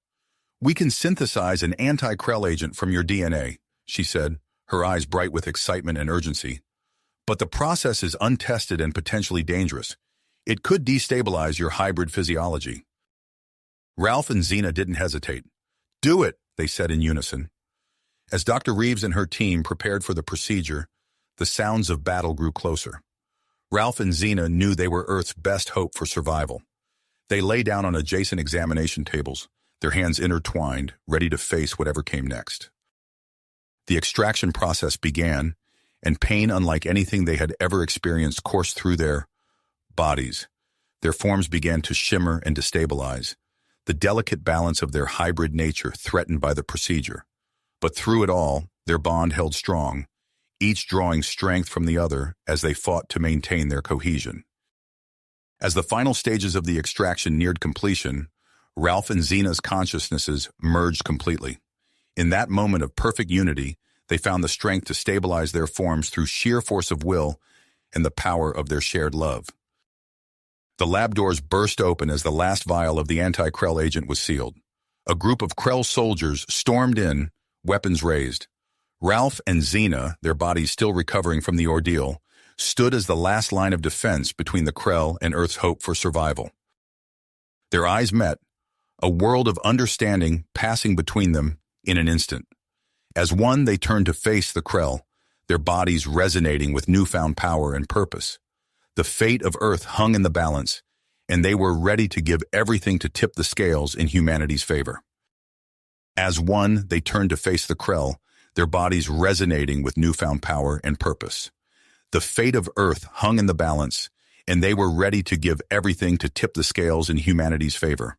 "We can synthesize an anti-Krell agent from your DNA," she said, her eyes bright with excitement and urgency. "But the process is untested and potentially dangerous. It could destabilize your hybrid physiology." Ralph and Xena didn't hesitate. "Do it," they said in unison. As Dr. Reeves and her team prepared for the procedure, the sounds of battle grew closer. Ralph and Xena knew they were Earth's best hope for survival. They lay down on adjacent examination tables, their hands intertwined, ready to face whatever came next. The extraction process began, and pain unlike anything they had ever experienced coursed through their bodies. Their forms began to shimmer and destabilize, the delicate balance of their hybrid nature threatened by the procedure. But through it all, their bond held strong, each drawing strength from the other as they fought to maintain their cohesion. As the final stages of the extraction neared completion, Ralph and Xena's consciousnesses merged completely. In that moment of perfect unity, they found the strength to stabilize their forms through sheer force of will and the power of their shared love. The lab doors burst open as the last vial of the anti-Krell agent was sealed. A group of Krell soldiers stormed in, weapons raised. Ralph and Xena, their bodies still recovering from the ordeal, stood as the last line of defense between the Krell and Earth's hope for survival. Their eyes met, a world of understanding passing between them in an instant. As one, they turned to face the Krell, their bodies resonating with newfound power and purpose. The fate of Earth hung in the balance, and they were ready to give everything to tip the scales in humanity's favor. As one, they turned to face the Krell, their bodies resonating with newfound power and purpose. The fate of Earth hung in the balance, and they were ready to give everything to tip the scales in humanity's favor.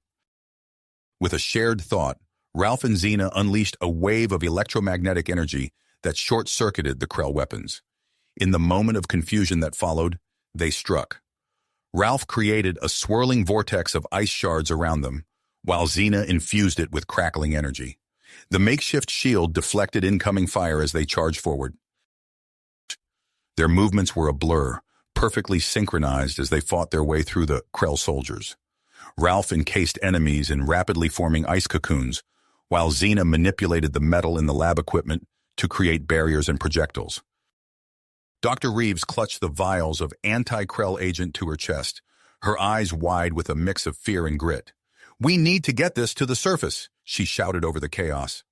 With a shared thought, Ralph and Xena unleashed a wave of electromagnetic energy that short-circuited the Krell weapons. In the moment of confusion that followed, they struck. Ralph created a swirling vortex of ice shards around them, while Xena infused it with crackling energy. The makeshift shield deflected incoming fire as they charged forward. Their movements were a blur, perfectly synchronized as they fought their way through the Krell soldiers. Ralph encased enemies in rapidly forming ice cocoons, while Xena manipulated the metal in the lab equipment to create barriers and projectiles. Dr. Reeves clutched the vials of anti-Krell agent to her chest, her eyes wide with a mix of fear and grit. "We need to get this to the surface," she shouted over the chaos.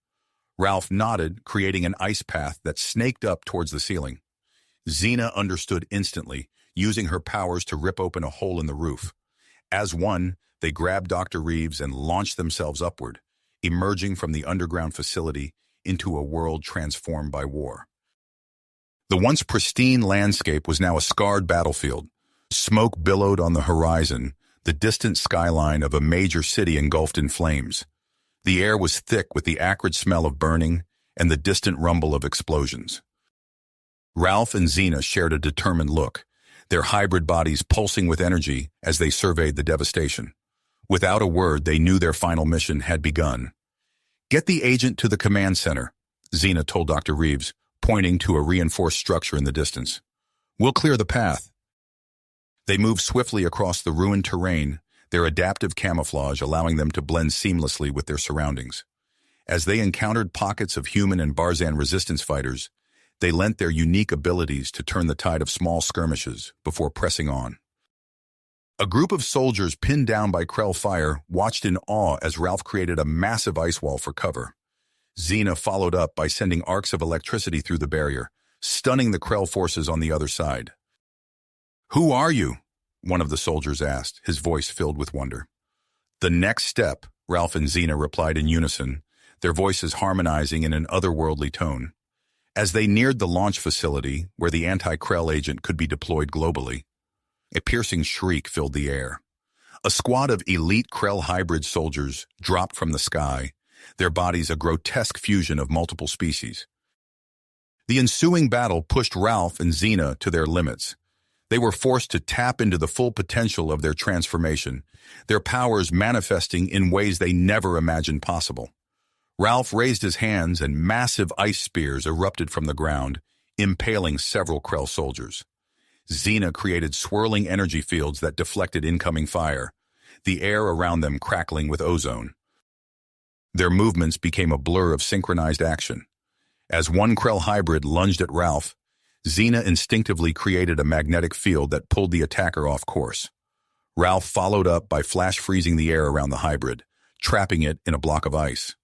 Ralph nodded, creating an ice path that snaked up towards the ceiling. Xena understood instantly, using her powers to rip open a hole in the roof. As one, they grabbed Dr. Reeves and launched themselves upward, emerging from the underground facility into a world transformed by war. The once pristine landscape was now a scarred battlefield. Smoke billowed on the horizon, the distant skyline of a major city engulfed in flames. The air was thick with the acrid smell of burning and the distant rumble of explosions. Ralph and Xena shared a determined look, their hybrid bodies pulsing with energy as they surveyed the devastation. Without a word, they knew their final mission had begun. "Get the agent to the command center," Xena told Dr. Reeves, pointing to a reinforced structure in the distance. "We'll clear the path." They moved swiftly across the ruined terrain, their adaptive camouflage allowing them to blend seamlessly with their surroundings. As they encountered pockets of human and Barzan resistance fighters, they lent their unique abilities to turn the tide of small skirmishes before pressing on. A group of soldiers pinned down by Krell fire watched in awe as Ralph created a massive ice wall for cover. Xena followed up by sending arcs of electricity through the barrier, stunning the Krell forces on the other side. "Who are you?" one of the soldiers asked, his voice filled with wonder. "The next step," Ralph and Xena replied in unison, their voices harmonizing in an otherworldly tone. As they neared the launch facility, where the anti-Krell agent could be deployed globally, a piercing shriek filled the air. A squad of elite Krell hybrid soldiers dropped from the sky, their bodies a grotesque fusion of multiple species. The ensuing battle pushed Ralph and Xena to their limits. They were forced to tap into the full potential of their transformation, their powers manifesting in ways they never imagined possible. Ralph raised his hands and massive ice spears erupted from the ground, impaling several Krell soldiers. Xena created swirling energy fields that deflected incoming fire, the air around them crackling with ozone. Their movements became a blur of synchronized action. As one Krell hybrid lunged at Ralph, Xena instinctively created a magnetic field that pulled the attacker off course. Ralph followed up by flash freezing the air around the hybrid, trapping it in a block of ice.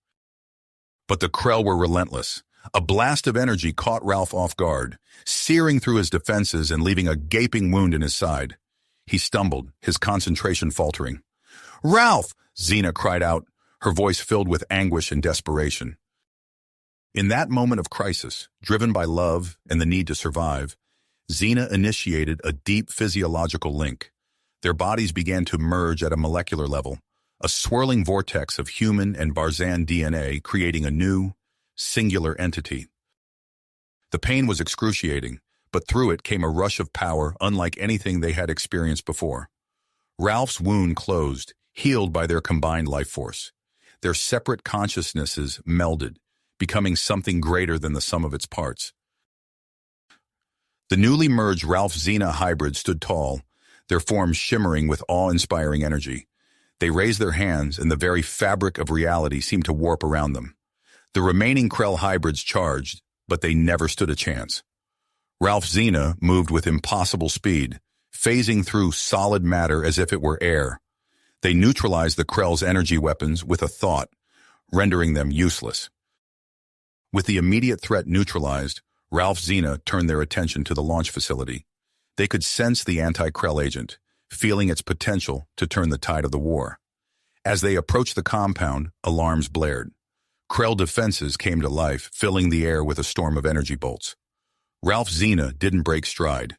But the Krell were relentless. A blast of energy caught Ralph off guard, searing through his defenses and leaving a gaping wound in his side. He stumbled, his concentration faltering. "Ralph!" Xena cried out, her voice filled with anguish and desperation. In that moment of crisis, driven by love and the need to survive, Xena initiated a deep physiological link. Their bodies began to merge at a molecular level, a swirling vortex of human and Barzan DNA creating a new, singular entity. The pain was excruciating, but through it came a rush of power unlike anything they had experienced before. Ralph's wound closed, healed by their combined life force. Their separate consciousnesses melded, becoming something greater than the sum of its parts. The newly merged Ralph-Xena hybrid stood tall, their forms shimmering with awe-inspiring energy. They raised their hands, and the very fabric of reality seemed to warp around them. The remaining Krell hybrids charged, but they never stood a chance. Ralph Zena moved with impossible speed, phasing through solid matter as if it were air. They neutralized the Krell's energy weapons with a thought, rendering them useless. With the immediate threat neutralized, Ralph Zena turned their attention to the launch facility. They could sense the anti-Krell agent, feeling its potential to turn the tide of the war. As they approached the compound, alarms blared. Krell defenses came to life, filling the air with a storm of energy bolts. Ralph Zena didn't break stride.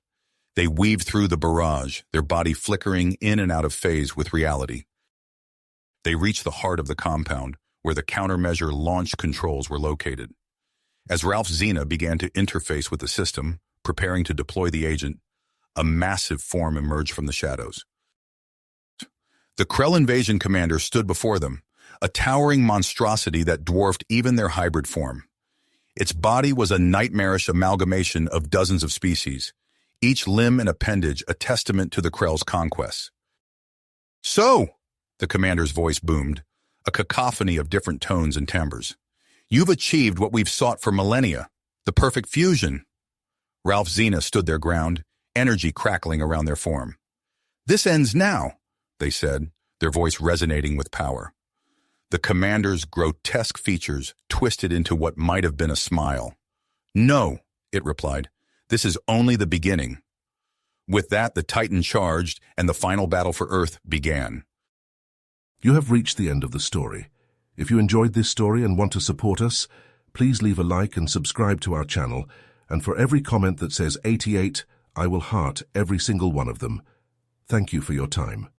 They weaved through the barrage, their body flickering in and out of phase with reality. They reached the heart of the compound, where the countermeasure launch controls were located. As Ralph Zena began to interface with the system, preparing to deploy the agent, a massive form emerged from the shadows. The Krell invasion commander stood before them, a towering monstrosity that dwarfed even their hybrid form. Its body was a nightmarish amalgamation of dozens of species, each limb and appendage a testament to the Krell's conquests. "So," the commander's voice boomed, a cacophony of different tones and timbres. "You've achieved what we've sought for millennia, the perfect fusion." Ralph Zena stood their ground, energy crackling around their form. "This ends now," they said, their voice resonating with power. The commander's grotesque features twisted into what might have been a smile. "No," it replied, "this is only the beginning." With that, the Titan charged, and the final battle for Earth began. You have reached the end of the story. If you enjoyed this story and want to support us, please leave a like and subscribe to our channel, and for every comment that says 88, I will heart every single one of them. Thank you for your time.